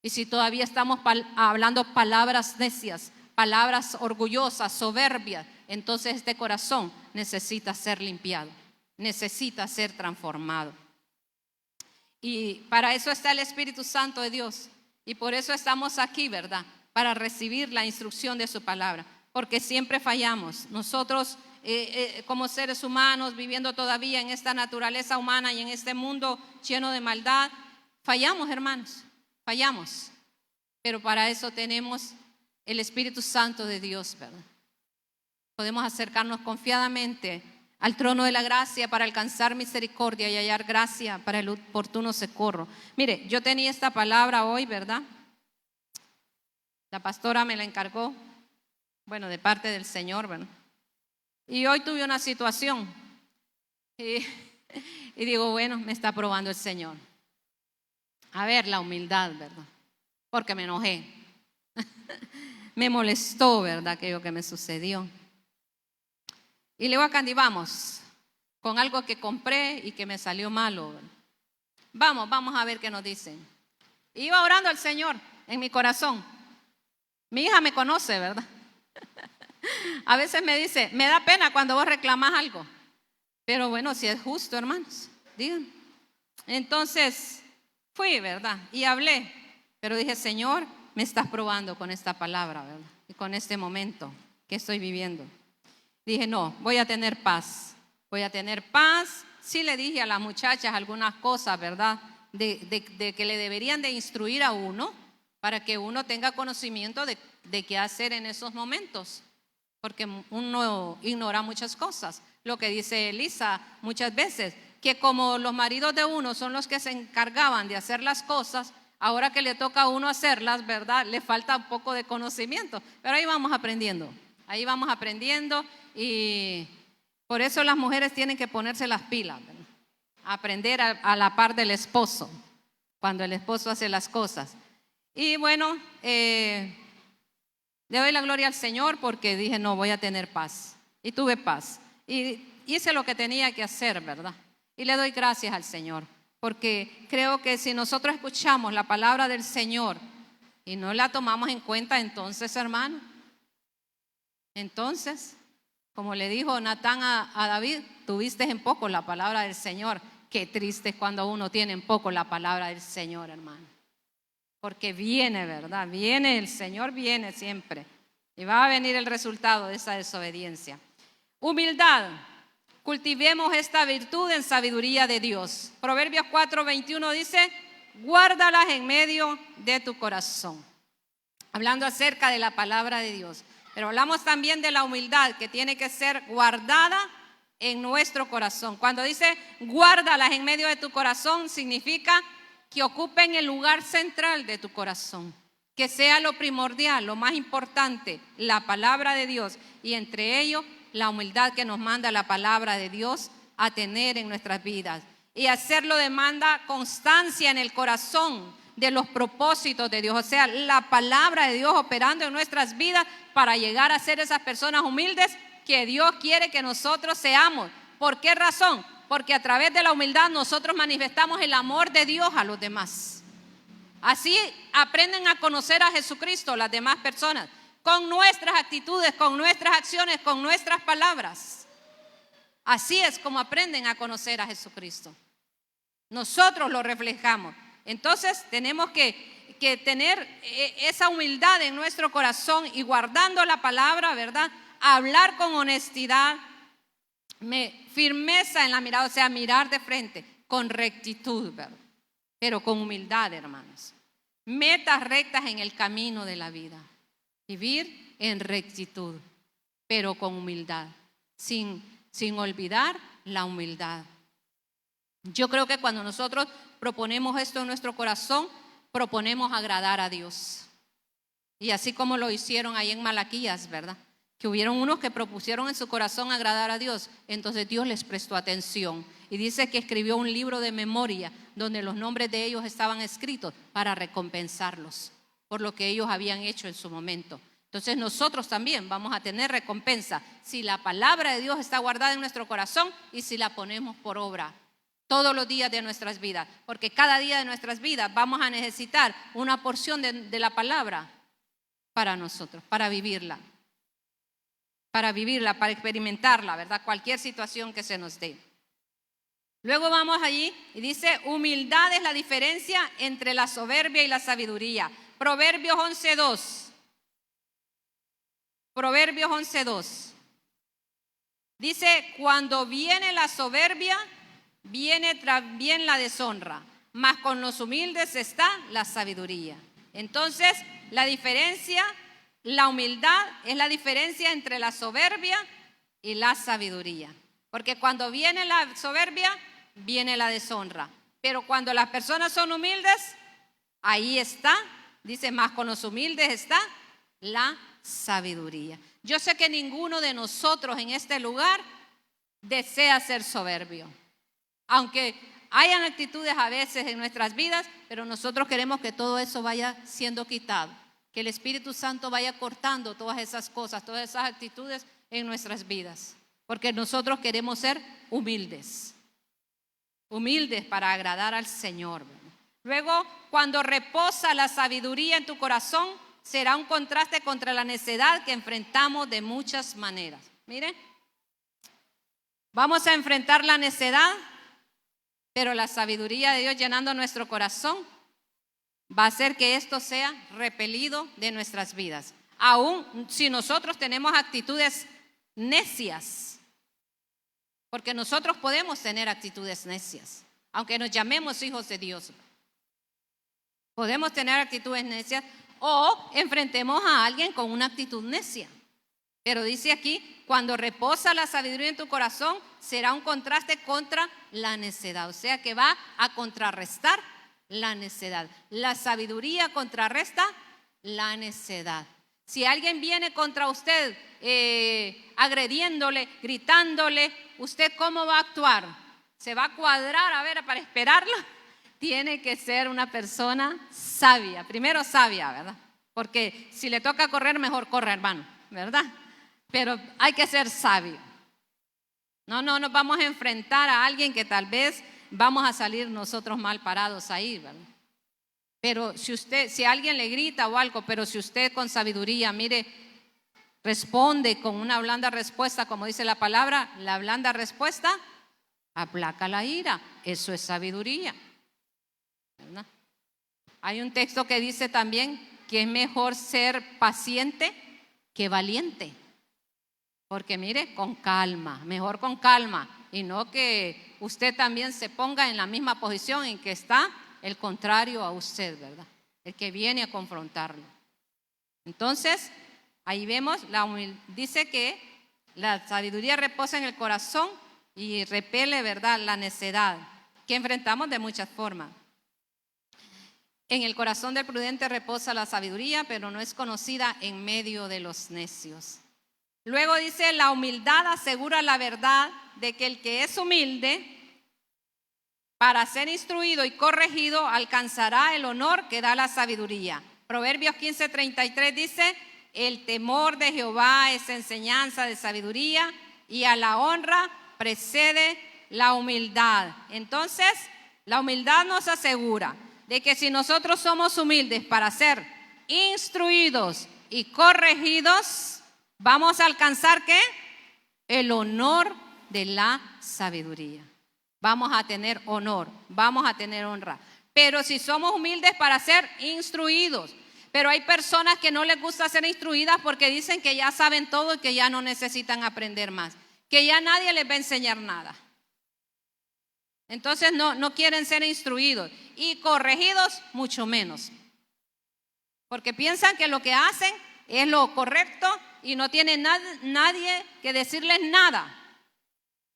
Y si todavía estamos hablando palabras necias, palabras orgullosas, soberbias, entonces este corazón necesita ser limpiado, necesita ser transformado. Y para eso está el Espíritu Santo de Dios. Y por eso estamos aquí, ¿verdad? Para recibir la instrucción de su palabra. Porque siempre fallamos. Nosotros, como seres humanos, viviendo todavía en esta naturaleza humana y en este mundo lleno de maldad, fallamos, hermanos. Fallamos. Pero para eso tenemos el Espíritu Santo de Dios, ¿verdad? Podemos acercarnos confiadamente al trono de la gracia para alcanzar misericordia y hallar gracia para el oportuno socorro. Mire, yo tenía esta palabra hoy, ¿verdad? La pastora me la encargó, bueno, de parte del Señor, ¿verdad? Y hoy tuve una situación y digo, bueno, me está probando el Señor. A ver, la humildad, ¿verdad? Porque me enojé. Me molestó, ¿verdad? Aquello que me sucedió. Y luego acá vamos con algo que compré y que me salió malo. Vamos a ver qué nos dicen. Iba orando al Señor en mi corazón. Mi hija me conoce, ¿verdad? A veces me dice, me da pena cuando vos reclamás algo. Pero bueno, si es justo, hermanos, digan. Entonces fui, ¿verdad? Y hablé. Pero dije, Señor, me estás probando con esta palabra, ¿verdad? Y con este momento que estoy viviendo. Dije, no, voy a tener paz. Voy a tener paz. Sí le dije a las muchachas algunas cosas, ¿verdad? De que le deberían de instruir a uno para que uno tenga conocimiento de qué hacer en esos momentos. Porque uno ignora muchas cosas. Lo que dice Elisa muchas veces, que como los maridos de uno son los que se encargaban de hacer las cosas, ahora que le toca a uno hacerlas, ¿verdad? Le falta un poco de conocimiento. Pero ahí vamos aprendiendo. Ahí vamos aprendiendo y por eso las mujeres tienen que ponerse las pilas, ¿verdad? Aprender a la par del esposo, cuando el esposo hace las cosas. Y bueno, le doy la gloria al Señor porque dije, no, voy a tener paz. Y tuve paz. Y hice lo que tenía que hacer, ¿verdad? Y le doy gracias al Señor, porque creo que si nosotros escuchamos la palabra del Señor y no la tomamos en cuenta, entonces, hermano, entonces, como le dijo Natán a David, tuviste en poco la palabra del Señor. Qué triste es cuando uno tiene en poco la palabra del Señor, hermano. Porque viene, ¿verdad? Viene, el Señor viene siempre. Y va a venir el resultado de esa desobediencia. Humildad. Cultivemos esta virtud en sabiduría de Dios. Proverbios 4:21 dice, guárdalas en medio de tu corazón. Hablando acerca de la palabra de Dios. Pero hablamos también de la humildad que tiene que ser guardada en nuestro corazón. Cuando dice guárdalas en medio de tu corazón, significa que ocupen el lugar central de tu corazón. Que sea lo primordial, lo más importante, la palabra de Dios. Y entre ellos, la humildad que nos manda la palabra de Dios a tener en nuestras vidas. Y hacerlo demanda constancia en el corazón de los propósitos de Dios, o sea, la palabra de Dios operando en nuestras vidas para llegar a ser esas personas humildes que Dios quiere que nosotros seamos. ¿Por qué razón? Porque a través de la humildad nosotros manifestamos el amor de Dios a los demás. Así aprenden a conocer a Jesucristo las demás personas, con nuestras actitudes, con nuestras acciones, con nuestras palabras. Así es como aprenden a conocer a Jesucristo. Nosotros lo reflejamos. Entonces tenemos que tener esa humildad en nuestro corazón y guardando la palabra, ¿verdad? Hablar con honestidad, firmeza en la mirada, o sea, mirar de frente, con rectitud, ¿verdad? Pero con humildad, hermanos. Metas rectas en el camino de la vida. Vivir en rectitud, pero con humildad, sin olvidar la humildad. Yo creo que cuando nosotros proponemos esto en nuestro corazón, proponemos agradar a Dios. Y así como lo hicieron ahí en Malaquías, ¿verdad? Que hubieron unos que propusieron en su corazón agradar a Dios. Entonces Dios les prestó atención. Y dice que escribió un libro de memoria donde los nombres de ellos estaban escritos para recompensarlos por lo que ellos habían hecho en su momento. Entonces nosotros también vamos a tener recompensa si la palabra de Dios está guardada en nuestro corazón y si la ponemos por obra. Todos los días de nuestras vidas, porque cada día de nuestras vidas vamos a necesitar una porción de la palabra. para nosotros, para vivirla, para experimentarla, ¿verdad? Cualquier situación que se nos dé. Luego vamos allí y dice, humildad es la diferencia entre la soberbia y la sabiduría. Proverbios 11:2. Proverbios 11:2. Dice, cuando viene la soberbia, viene también la deshonra, mas con los humildes está la sabiduría. Entonces, la diferencia, la humildad es la diferencia entre la soberbia y la sabiduría. Porque cuando viene la soberbia, viene la deshonra. Pero cuando las personas son humildes, ahí está, dice, más con los humildes está la sabiduría. Yo sé que ninguno de nosotros en este lugar desea ser soberbio. Aunque hayan actitudes a veces en nuestras vidas, pero nosotros queremos que todo eso vaya siendo quitado. Que el Espíritu Santo vaya cortando todas esas cosas, todas esas actitudes en nuestras vidas. Porque nosotros queremos ser humildes. Humildes para agradar al Señor. Luego, cuando reposa la sabiduría en tu corazón, será un contraste contra la necedad que enfrentamos de muchas maneras. Miren, vamos a enfrentar la necedad, pero la sabiduría de Dios llenando nuestro corazón va a hacer que esto sea repelido de nuestras vidas. Aún si nosotros tenemos actitudes necias, porque nosotros podemos tener actitudes necias, aunque nos llamemos hijos de Dios. Podemos tener actitudes necias o enfrentemos a alguien con una actitud necia. Pero dice aquí, cuando reposa la sabiduría en tu corazón, será un contraste contra la necedad. O sea que va a contrarrestar la necedad. La sabiduría contrarresta la necedad. Si alguien viene contra usted agrediéndole, gritándole, ¿usted cómo va a actuar? ¿Se va a cuadrar a ver para esperarlo? Tiene que ser una persona sabia, primero sabia, ¿verdad? Porque si le toca correr, mejor corre, hermano, ¿verdad? Pero hay que ser sabio. No nos vamos a enfrentar a alguien que tal vez vamos a salir nosotros mal parados ahí, ¿verdad? Pero si alguien le grita o algo, pero si usted con sabiduría, mire, responde con una blanda respuesta, como dice la palabra, la blanda respuesta aplaca la ira. Eso es sabiduría, ¿verdad? Hay un texto que dice también que es mejor ser paciente que valiente. Porque mire, con calma, mejor con calma, y no que usted también se ponga en la misma posición en que está el contrario a usted, ¿verdad? El que viene a confrontarlo. Entonces, ahí vemos, dice que la sabiduría reposa en el corazón y repele, ¿verdad?, la necedad, que enfrentamos de muchas formas. En el corazón del prudente reposa la sabiduría, pero no es conocida en medio de los necios. Luego dice, la humildad asegura la verdad de que el que es humilde, para ser instruido y corregido, alcanzará el honor que da la sabiduría. Proverbios 15:33 dice, el temor de Jehová es enseñanza de sabiduría y a la honra precede la humildad. Entonces, la humildad nos asegura de que si nosotros somos humildes para ser instruidos y corregidos, vamos a alcanzar ¿qué? El honor de la sabiduría. Vamos a tener honor, vamos a tener honra. Pero si somos humildes para ser instruidos, pero hay personas que no les gusta ser instruidas porque dicen que ya saben todo y que ya no necesitan aprender más, que ya nadie les va a enseñar nada. Entonces no quieren ser instruidos y corregidos mucho menos. Porque piensan que lo que hacen es lo correcto y no tiene nadie que decirles nada.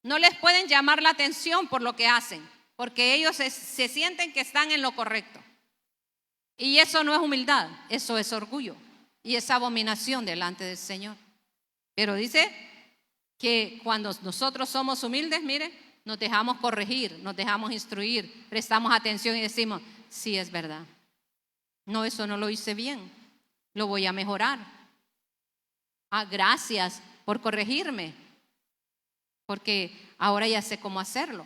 No les pueden llamar la atención por lo que hacen, porque ellos se sienten que están en lo correcto. Y eso no es humildad, eso es orgullo y es abominación delante del Señor. Pero dice que cuando nosotros somos humildes, mire, nos dejamos corregir, nos dejamos instruir, prestamos atención y decimos, sí, es verdad. No, eso no lo hice bien, lo voy a mejorar. Gracias por corregirme, porque ahora ya sé cómo hacerlo.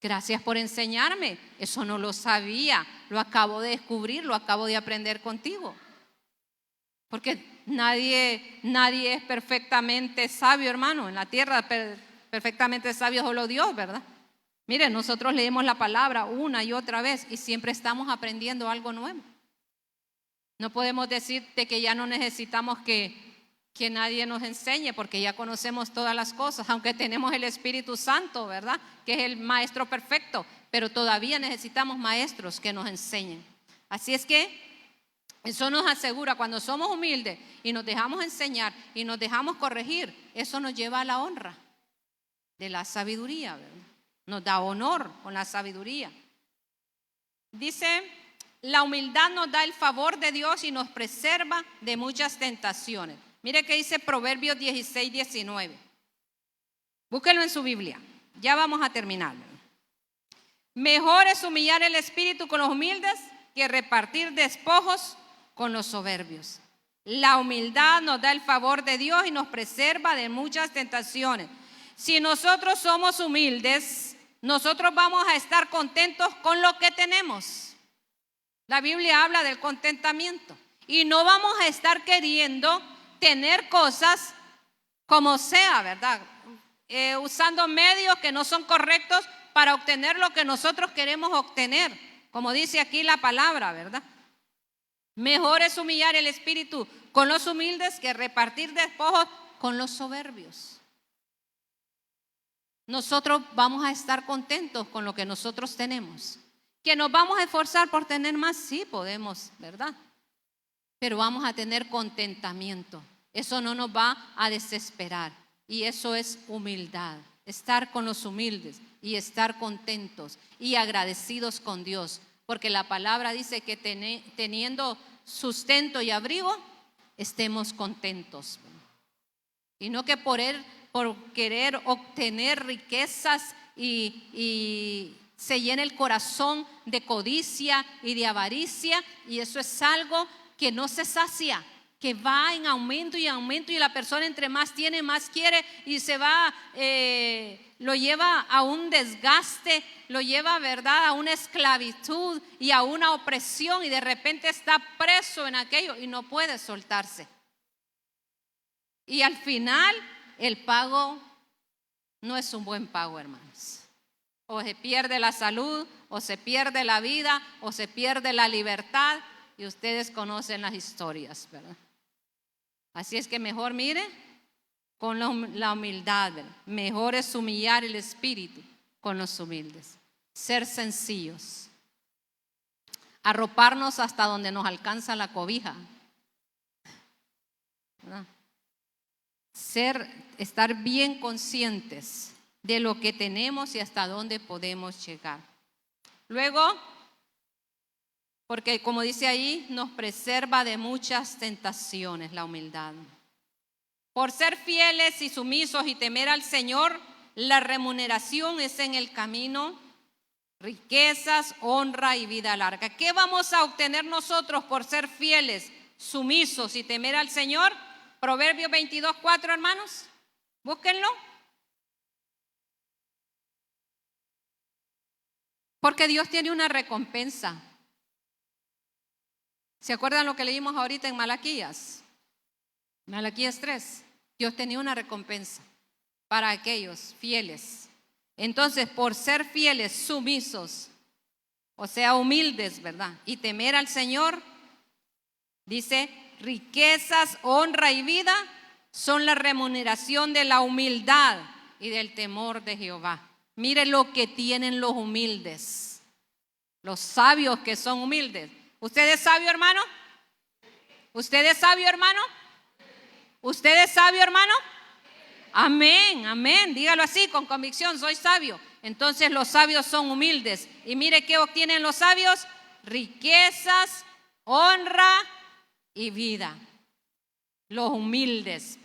Gracias por enseñarme, eso no lo sabía, lo acabo de descubrir, lo acabo de aprender contigo. Porque nadie es perfectamente sabio, hermano. En la tierra perfectamente sabio solo Dios, ¿verdad? Miren, nosotros leemos la palabra una y otra vez y siempre estamos aprendiendo algo nuevo. No podemos decirte que ya no necesitamos que nadie nos enseñe, porque ya conocemos todas las cosas, aunque tenemos el Espíritu Santo, ¿verdad? Que es el maestro perfecto, pero todavía necesitamos maestros que nos enseñen. Así es que eso nos asegura, cuando somos humildes y nos dejamos enseñar y nos dejamos corregir, eso nos lleva a la honra de la sabiduría, ¿verdad? Nos da honor con la sabiduría. Dice, la humildad nos da el favor de Dios y nos preserva de muchas tentaciones. Mire que dice Proverbios 16, 19. Búsquelo en su Biblia. Ya vamos a terminar. Mejor es humillar el espíritu con los humildes que repartir despojos con los soberbios. La humildad nos da el favor de Dios y nos preserva de muchas tentaciones. Si nosotros somos humildes, nosotros vamos a estar contentos con lo que tenemos. La Biblia habla del contentamiento y no vamos a estar queriendo tener cosas como sea, ¿verdad? Usando medios que no son correctos para obtener lo que nosotros queremos obtener, como dice aquí la palabra, ¿verdad? Mejor es humillar el espíritu con los humildes que repartir despojos con los soberbios. Nosotros vamos a estar contentos con lo que nosotros tenemos. ¿Que nos vamos a esforzar por tener más? Sí, podemos, ¿verdad? Pero vamos a tener contentamiento. Eso no nos va a desesperar. Y eso es humildad. Estar con los humildes y estar contentos y agradecidos con Dios. Porque la palabra dice que teniendo sustento y abrigo, estemos contentos. Y no que por querer obtener riquezas y se llene el corazón de codicia y de avaricia, y eso es algo que no se sacia, que va en aumento y la persona entre más tiene, más quiere, y se va, lo lleva a un desgaste, lo lleva, ¿verdad?, a una esclavitud y a una opresión, y de repente está preso en aquello y no puede soltarse. Y al final el pago no es un buen pago, hermanos. O se pierde la salud, o se pierde la vida, o se pierde la libertad, y ustedes conocen las historias, ¿verdad? Así es que mejor, mire, con la humildad, ¿verdad? Mejor es humillar el espíritu con los humildes, ser sencillos, arroparnos hasta donde nos alcanza la cobija, ¿verdad? Estar bien conscientes de lo que tenemos y hasta dónde podemos llegar. Luego, porque como dice ahí, nos preserva de muchas tentaciones la humildad. Por ser fieles y sumisos y temer al Señor, la remuneración es en el camino, riquezas, honra y vida larga. ¿Qué vamos a obtener nosotros por ser fieles, sumisos y temer al Señor? Proverbios 22, 4, hermanos, búsquenlo. Porque Dios tiene una recompensa. ¿Se acuerdan lo que leímos ahorita en Malaquías? Malaquías 3. Dios tenía una recompensa para aquellos fieles. Entonces, por ser fieles, sumisos, o sea, humildes, ¿verdad? Y temer al Señor, dice, riquezas, honra y vida son la remuneración de la humildad y del temor de Jehová. Mire lo que tienen los humildes, los sabios que son humildes. ¿Usted es sabio, hermano? ¿Usted es sabio, hermano? ¿Usted es sabio, hermano? Amén, amén. Dígalo así con convicción, soy sabio. Entonces los sabios son humildes. Y mire qué obtienen los sabios: riquezas, honra y vida. Los humildes,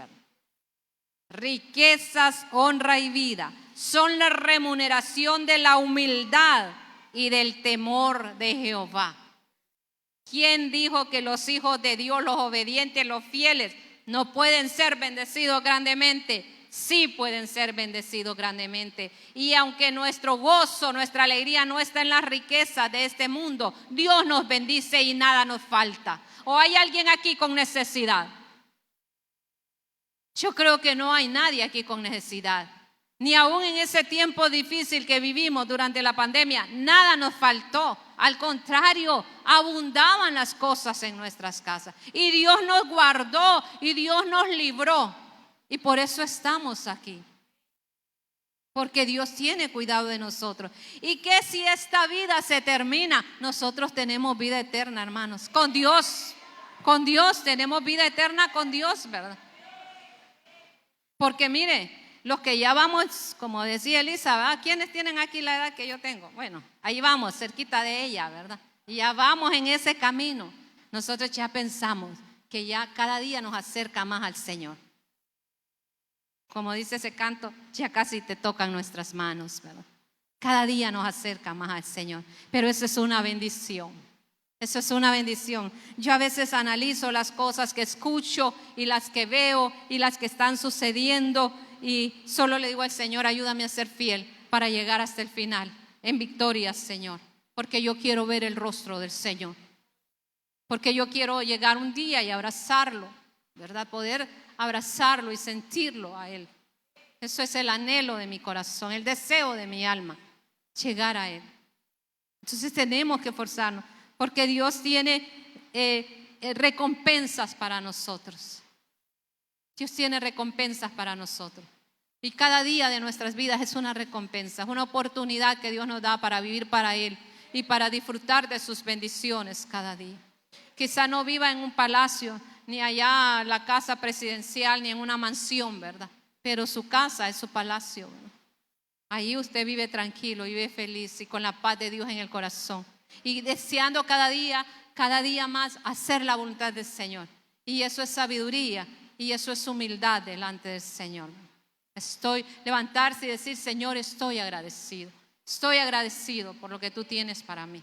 riquezas, honra y vida son la remuneración de la humildad y del temor de Jehová. ¿Quién dijo que los hijos de Dios, los obedientes, los fieles, no pueden ser bendecidos grandemente sí pueden ser bendecidos grandemente. Y aunque nuestro gozo, nuestra alegría no está en la riqueza de este mundo, Dios nos bendice y nada nos falta. ¿O hay alguien aquí con necesidad? Yo creo que no hay nadie aquí con necesidad. Ni aún en ese tiempo difícil que vivimos durante la pandemia, nada nos faltó. Al contrario, abundaban las cosas en nuestras casas. Y Dios nos guardó y Dios nos libró. Y por eso estamos aquí. Porque Dios tiene cuidado de nosotros. Y que si esta vida se termina, nosotros tenemos vida eterna, hermanos. Con Dios. Con Dios tenemos vida eterna con Dios, ¿verdad? Porque mire, los que ya vamos, como decía Elisa, ¿verdad? ¿Quiénes tienen aquí la edad que yo tengo? Bueno, ahí vamos, cerquita de ella, ¿verdad? Y ya vamos en ese camino. Nosotros ya pensamos que ya cada día nos acerca más al Señor. Como dice ese canto, ya casi te tocan nuestras manos, ¿verdad? Cada día nos acerca más al Señor. Pero eso es una bendición. Eso es una bendición. Yo a veces analizo las cosas que escucho y las que veo y las que están sucediendo y solo le digo al Señor, ayúdame a ser fiel para llegar hasta el final en victoria, Señor, porque yo quiero ver el rostro del Señor, porque yo quiero llegar un día y abrazarlo, ¿verdad? Poder abrazarlo y sentirlo a Él. Eso es el anhelo de mi corazón, el deseo de mi alma, llegar a Él. Entonces tenemos que esforzarnos, porque Dios tiene recompensas para nosotros. Dios tiene recompensas para nosotros. Y cada día de nuestras vidas es una recompensa, es una oportunidad que Dios nos da para vivir para Él y para disfrutar de sus bendiciones cada día. Quizá no viva en un palacio, ni allá en la casa presidencial, ni en una mansión, ¿verdad? Pero su casa es su palacio, ¿verdad? Ahí usted vive tranquilo, vive feliz y con la paz de Dios en el corazón. Y deseando cada día más hacer la voluntad del Señor. Y eso es sabiduría y eso es humildad delante del Señor. Levantarse y decir, Señor, estoy agradecido por lo que tú tienes para mí.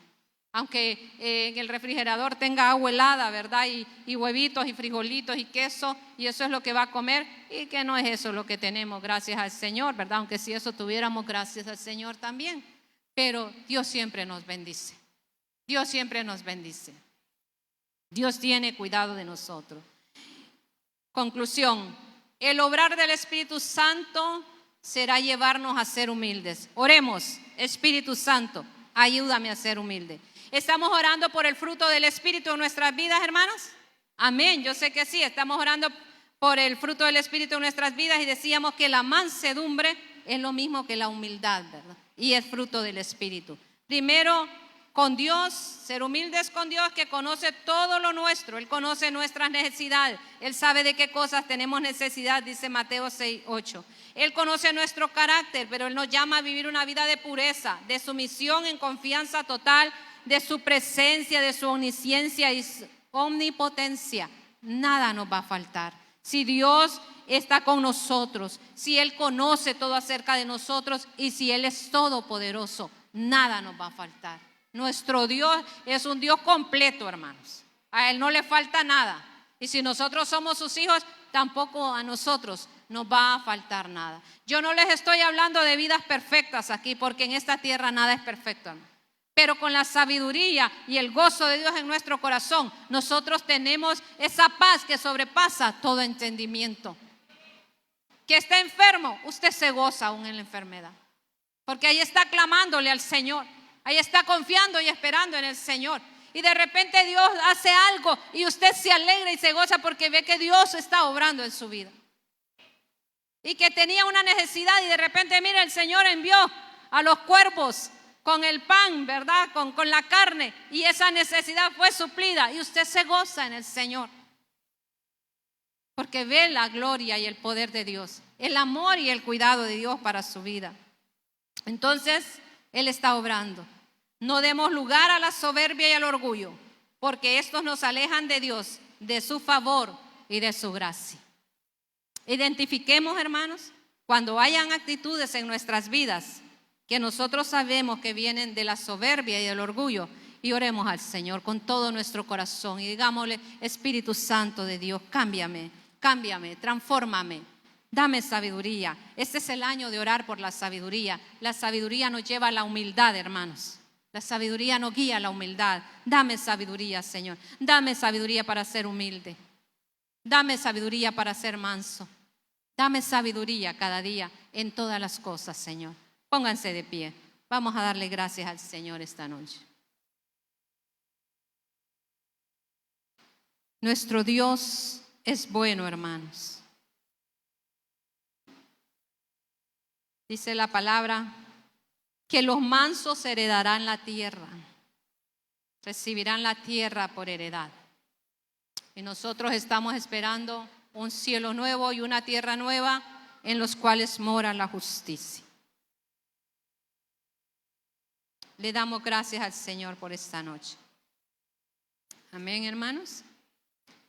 Aunque en el refrigerador tenga agua helada, ¿verdad? Y huevitos y frijolitos y queso, y eso es lo que va a comer, y que no es eso lo que tenemos, gracias al Señor, ¿verdad? Aunque si eso tuviéramos, gracias al Señor también. Pero Dios siempre nos bendice. Dios siempre nos bendice. Dios tiene cuidado de nosotros. Conclusión, el obrar del Espíritu Santo será llevarnos a ser humildes. Oremos, Espíritu Santo, ayúdame a ser humilde. ¿Estamos orando por el fruto del Espíritu en nuestras vidas, hermanos? Amén, yo sé que sí, estamos orando por el fruto del Espíritu en nuestras vidas y decíamos que la mansedumbre es lo mismo que la humildad, ¿verdad? Y es fruto del Espíritu. Primero, con Dios, ser humildes con Dios que conoce todo lo nuestro. Él conoce nuestras necesidades. Él sabe de qué cosas tenemos necesidad, dice Mateo 6:8. Él conoce nuestro carácter, pero Él nos llama a vivir una vida de pureza, de sumisión en confianza total, de su presencia, de su omnisciencia y omnipotencia. Nada nos va a faltar. Si Dios está con nosotros, si Él conoce todo acerca de nosotros y si Él es todopoderoso, nada nos va a faltar. Nuestro Dios es un Dios completo, hermanos. A Él no le falta nada. Y si nosotros somos sus hijos, tampoco a nosotros nos va a faltar nada. Yo no les estoy hablando de vidas perfectas aquí, porque en esta tierra nada es perfecto, hermano. Pero con la sabiduría y el gozo de Dios en nuestro corazón, nosotros tenemos esa paz que sobrepasa todo entendimiento. Que está enfermo, usted se goza aún en la enfermedad, porque ahí está clamándole al Señor. Ahí está confiando y esperando en el Señor. Y de repente Dios hace algo y usted se alegra y se goza porque ve que Dios está obrando en su vida. Y que tenía una necesidad y de repente, mire, el Señor envió a los cuervos con el pan, ¿verdad? Con la carne. Y esa necesidad fue suplida y usted se goza en el Señor. Porque ve la gloria y el poder de Dios. El amor y el cuidado de Dios para su vida. Entonces, Él está obrando. No demos lugar a la soberbia y al orgullo, porque estos nos alejan de Dios, de su favor y de su gracia. Identifiquemos, hermanos, cuando hayan actitudes en nuestras vidas que nosotros sabemos que vienen de la soberbia y del orgullo, y oremos al Señor con todo nuestro corazón y digámosle, Espíritu Santo de Dios, cámbiame, transfórmame. Dame sabiduría. Este es el año de orar por la sabiduría. La sabiduría nos lleva a la humildad, hermanos. La sabiduría nos guía a la humildad. Dame sabiduría, Señor. Dame sabiduría para ser humilde. Dame sabiduría para ser manso. Dame sabiduría cada día en todas las cosas, Señor. Pónganse de pie. Vamos a darle gracias al Señor esta noche. Nuestro Dios es bueno, hermanos. Dice la palabra que los mansos heredarán la tierra, recibirán la tierra por heredad. Y nosotros estamos esperando un cielo nuevo y una tierra nueva en los cuales mora la justicia. Le damos gracias al Señor por esta noche. Amén, hermanos.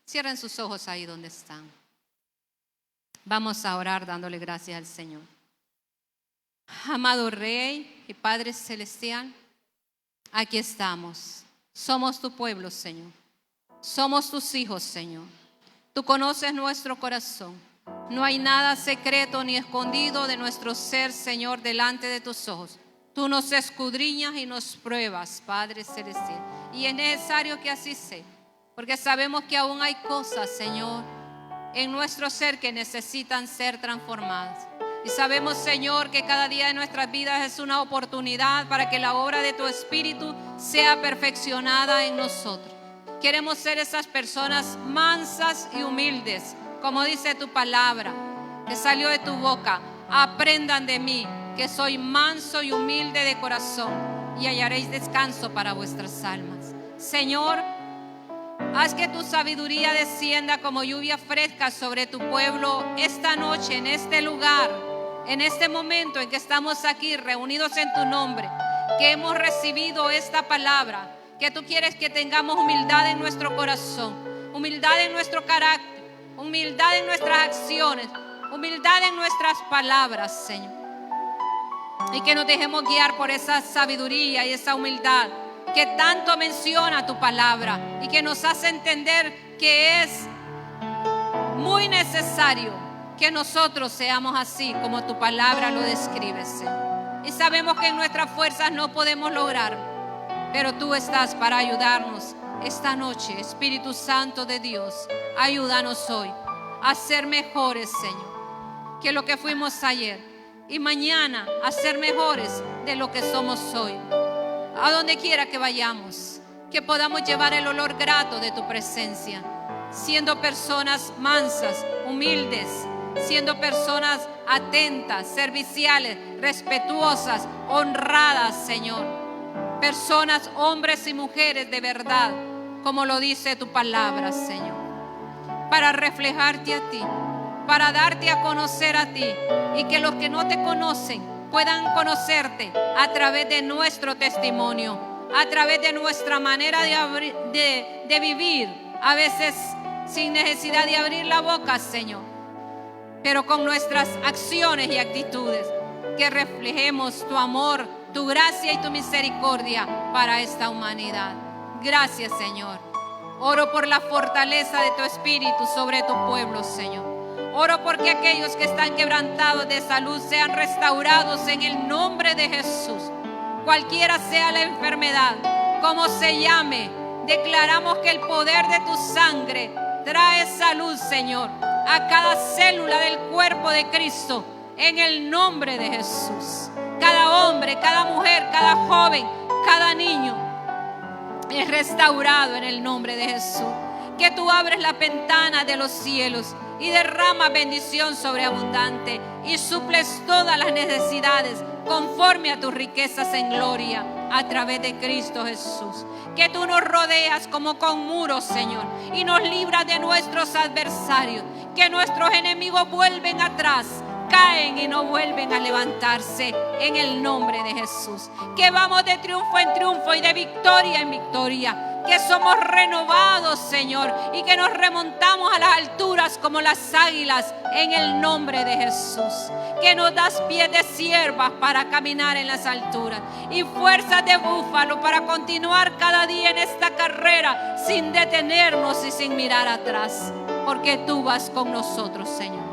Cierren sus ojos ahí donde están. Vamos a orar dándole gracias al Señor. Amado Rey y Padre Celestial, aquí estamos. Somos tu pueblo, Señor. Somos tus hijos, Señor. Tú conoces nuestro corazón. No hay nada secreto ni escondido de nuestro ser, Señor, delante de tus ojos. Tú nos escudriñas y nos pruebas, Padre Celestial. Y es necesario que así sea, porque sabemos que aún hay cosas, Señor, en nuestro ser que necesitan ser transformadas. Y sabemos, Señor, que cada día de nuestras vidas es una oportunidad para que la obra de tu Espíritu sea perfeccionada en nosotros. Queremos ser esas personas mansas y humildes, como dice tu palabra, que salió de tu boca. Aprendan de mí, que soy manso y humilde de corazón, y hallaréis descanso para vuestras almas. Señor, haz que tu sabiduría descienda como lluvia fresca sobre tu pueblo esta noche, en este lugar, en este momento en que estamos aquí reunidos en tu nombre, que hemos recibido esta palabra, que tú quieres que tengamos humildad en nuestro corazón, humildad en nuestro carácter, humildad en nuestras acciones, humildad en nuestras palabras, Señor. Y que nos dejemos guiar por esa sabiduría y esa humildad que tanto menciona tu palabra y que nos hace entender que es muy necesario que nosotros seamos así como tu palabra lo describe, Señor. Y sabemos que en nuestras fuerzas no podemos lograrlo, pero tú estás para ayudarnos esta noche. Espíritu Santo de Dios, ayúdanos hoy a ser mejores, Señor, que lo que fuimos ayer, y mañana a ser mejores de lo que somos hoy. A donde quiera que vayamos, que podamos llevar el olor grato de tu presencia, siendo personas mansas, humildes, siendo personas atentas, serviciales, respetuosas, honradas, Señor. Personas, hombres y mujeres de verdad, como lo dice tu palabra, Señor, para reflejarte a ti, para darte a conocer a ti, y que los que no te conocen puedan conocerte a través de nuestro testimonio, a través de nuestra manera de vivir, a veces sin necesidad de abrir la boca, Señor, pero con nuestras acciones y actitudes, que reflejemos tu amor, tu gracia y tu misericordia para esta humanidad. Gracias, Señor. Oro por la fortaleza de tu Espíritu sobre tu pueblo, Señor. Oro porque aquellos que están quebrantados de salud sean restaurados en el nombre de Jesús. Cualquiera sea la enfermedad, como se llame, declaramos que el poder de tu sangre trae salud, Señor, a cada célula del cuerpo de Cristo, en el nombre de Jesús. Cada hombre, cada mujer, cada joven, cada niño es restaurado en el nombre de Jesús. Que tú abres la ventana de los cielos y derramas bendición sobreabundante y suples todas las necesidades conforme a tus riquezas en gloria a través de Cristo Jesús. Que tú nos rodeas como con muros, Señor, y nos libras de nuestros adversarios. Que nuestros enemigos vuelven atrás, caen y no vuelven a levantarse en el nombre de Jesús. Que vamos de triunfo en triunfo y de victoria en victoria. Que somos renovados, Señor, y que nos remontamos a las alturas como las águilas en el nombre de Jesús. Que nos das pies de siervas para caminar en las alturas y fuerzas de búfalo para continuar cada día en esta carrera sin detenernos y sin mirar atrás, porque tú vas con nosotros, Señor.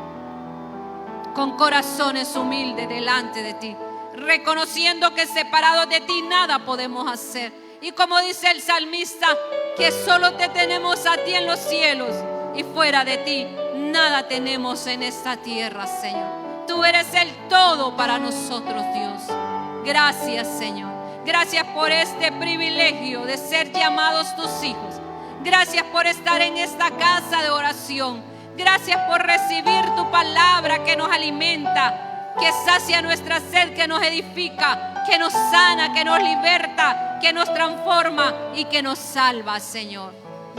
con corazones humildes delante de ti, reconociendo que separados de ti nada podemos hacer. Y como dice el salmista, que solo te tenemos a ti en los cielos y fuera de ti nada tenemos en esta tierra, Señor. Tú eres el todo para nosotros, Dios. Gracias, Señor. Gracias por este privilegio de ser llamados tus hijos. Gracias por estar en esta casa de oración. Gracias por recibir tu palabra que nos alimenta, que sacia nuestra sed, que nos edifica, que nos sana, que nos liberta, que nos transforma y que nos salva, Señor.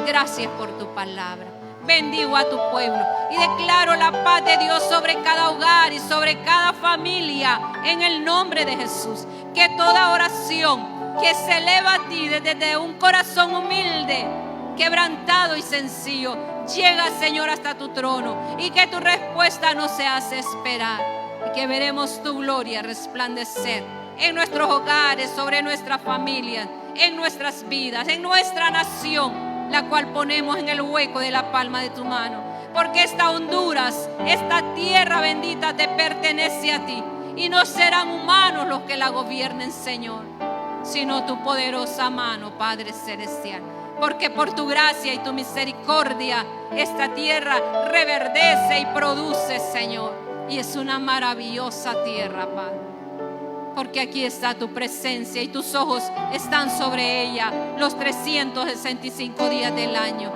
Gracias por tu palabra. Bendigo a tu pueblo y declaro la paz de Dios sobre cada hogar y sobre cada familia en el nombre de Jesús. Que toda oración que se eleva a ti desde un corazón humilde, quebrantado y sencillo, llega, Señor, hasta tu trono, y que tu respuesta no se hace esperar, y que veremos tu gloria resplandecer en nuestros hogares, sobre nuestras familias, en nuestras vidas, en nuestra nación, la cual ponemos en el hueco de la palma de tu mano, porque esta Honduras, esta tierra bendita te pertenece a ti, y no serán humanos los que la gobiernen, Señor, sino tu poderosa mano, Padre Celestial. Porque por tu gracia y tu misericordia esta tierra reverdece y produce, Señor. Y es una maravillosa tierra, Padre. Porque aquí está tu presencia y tus ojos están sobre ella los 365 días del año.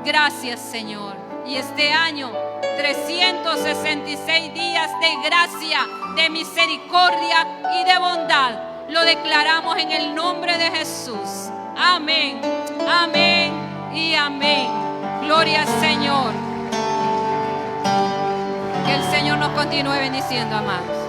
Gracias, Señor. Y este año, 366 días de gracia, de misericordia y de bondad, lo declaramos en el nombre de Jesús. Amén, amén y amén. Gloria al Señor. Que el Señor nos continúe bendiciendo, amados.